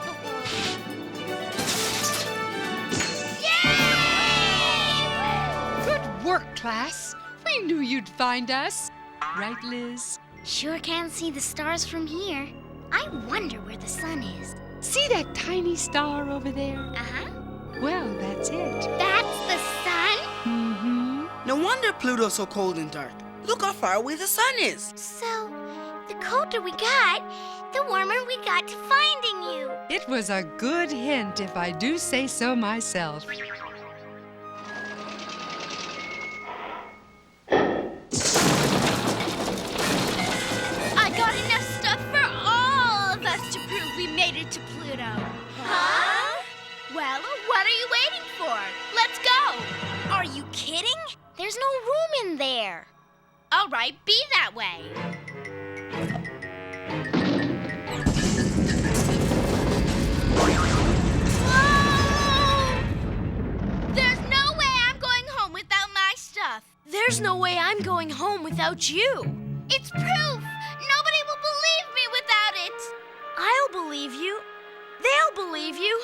Good work, class. We knew you'd find us. Right, Liz? Sure can't see the stars from here. I wonder where the sun is. See that tiny star over there? Uh-huh. Well, that's it. That's the sun? Mm-hmm. No wonder Pluto's so cold and dark. Look how far away the sun is. So, the colder we got, the warmer we got to finding you. It was a good hint, if I do say so myself. I got enough stuff for all of us to prove we made it to Pluto. Huh? Well, what are you waiting for? Let's go. Are you kidding? There's no room in there. All right, be that way. Whoa! There's no way I'm going home without my stuff. There's no way I'm going home without you. It's proof. Nobody will believe me without it. I'll believe you. They'll believe you.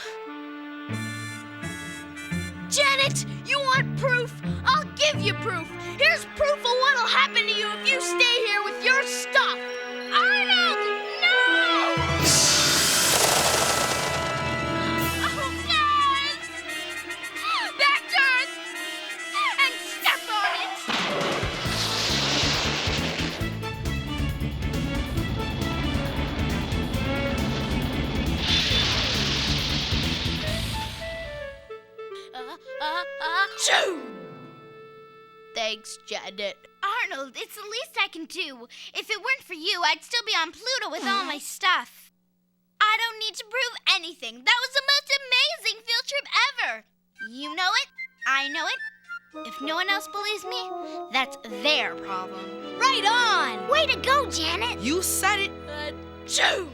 Janet, you want proof? I'll give you proof. Here's proof of what'll happen to you if you stay here with your stuff. Arnold, no! Oh, guys! Back to Earth! And step on it! Shoo! Thanks, Janet. Arnold, it's the least I can do. If it weren't for you, I'd still be on Pluto with all my stuff. I don't need to prove anything. That was the most amazing field trip ever. You know it. I know it. If no one else believes me, that's their problem. Right on! Way to go, Janet. You said it. Shoo!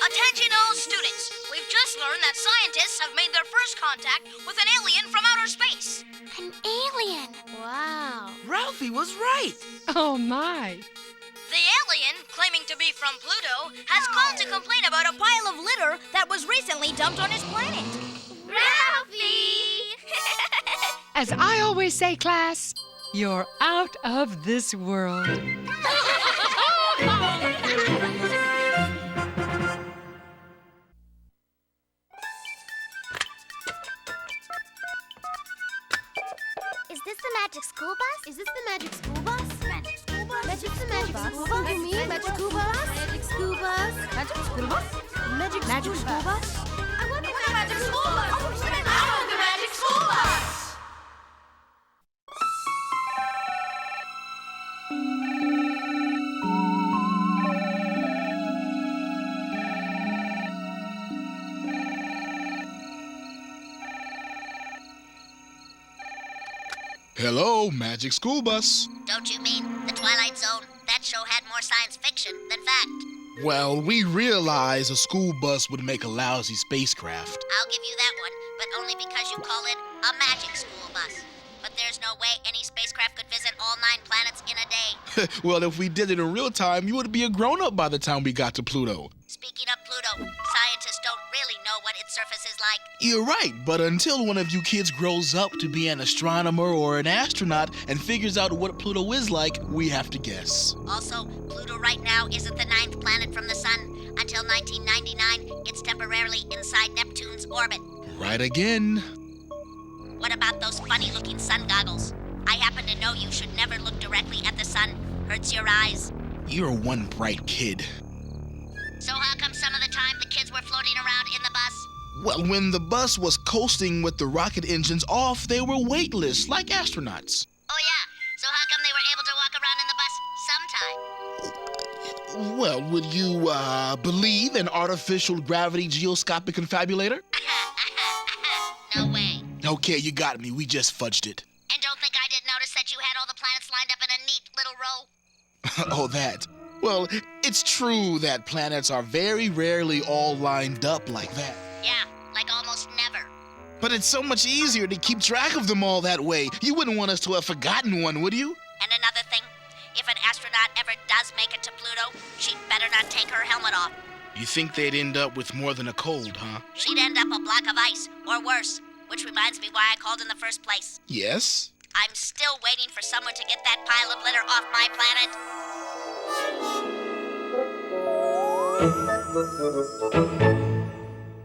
Attention all students. We've just learned that scientists have made their first contact with an alien from outer space. An alien. Wow. Ralphie was right. Oh, my. The alien, claiming to be from Pluto, has called to complain about a pile of litter that was recently dumped on his planet. Ralphie! As I always say, class, you're out of this world. Is this the magic school bus? Is this the magic school bus? Magic school bus? Magic the magic school bus? You mean magic school bus? Magic school bus? Magic school bus? Magic school bus? I want the magic school bus! I want the magic school bus! Hello, Magic School Bus. Don't you mean The Twilight Zone? That show had more science fiction than fact. Well, we realize a school bus would make a lousy spacecraft. I'll give you that one, but only because you call it a magic school bus. But there's no way any spacecraft could visit all 9 planets in a day. Well, if we did it in real time, you would be a grown-up by the time we got to Pluto. Speaking of Pluto, scientists don't really know what its surface is like. You're right, but until one of you kids grows up to be an astronomer or an astronaut and figures out what Pluto is like, we have to guess. Also, Pluto right now isn't the 9th planet from the sun. Until 1999, it's temporarily inside Neptune's orbit. Right again. What about those funny-looking sun goggles? I happen to know you should never look directly at the sun. Hurts your eyes. You're one bright kid. So how come some of the time the kids were floating around in the bus? Well, when the bus was coasting with the rocket engines off, they were weightless, like astronauts. Oh yeah, so how come they were able to walk around in the bus sometime? Well, would you, believe an artificial gravity geoscopic confabulator? No way. Okay, you got me. We just fudged it. And don't think I didn't notice that you had all the planets lined up in a neat little row. Oh, that. Well, it's true that planets are very rarely all lined up like that. Yeah, like almost never. But it's so much easier to keep track of them all that way. You wouldn't want us to have forgotten one, would you? And another thing, if an astronaut ever does make it to Pluto, she'd better not take her helmet off. You think they'd end up with more than a cold, huh? She'd end up a block of ice, or worse. Which reminds me why I called in the first place. Yes? I'm still waiting for someone to get that pile of litter off my planet.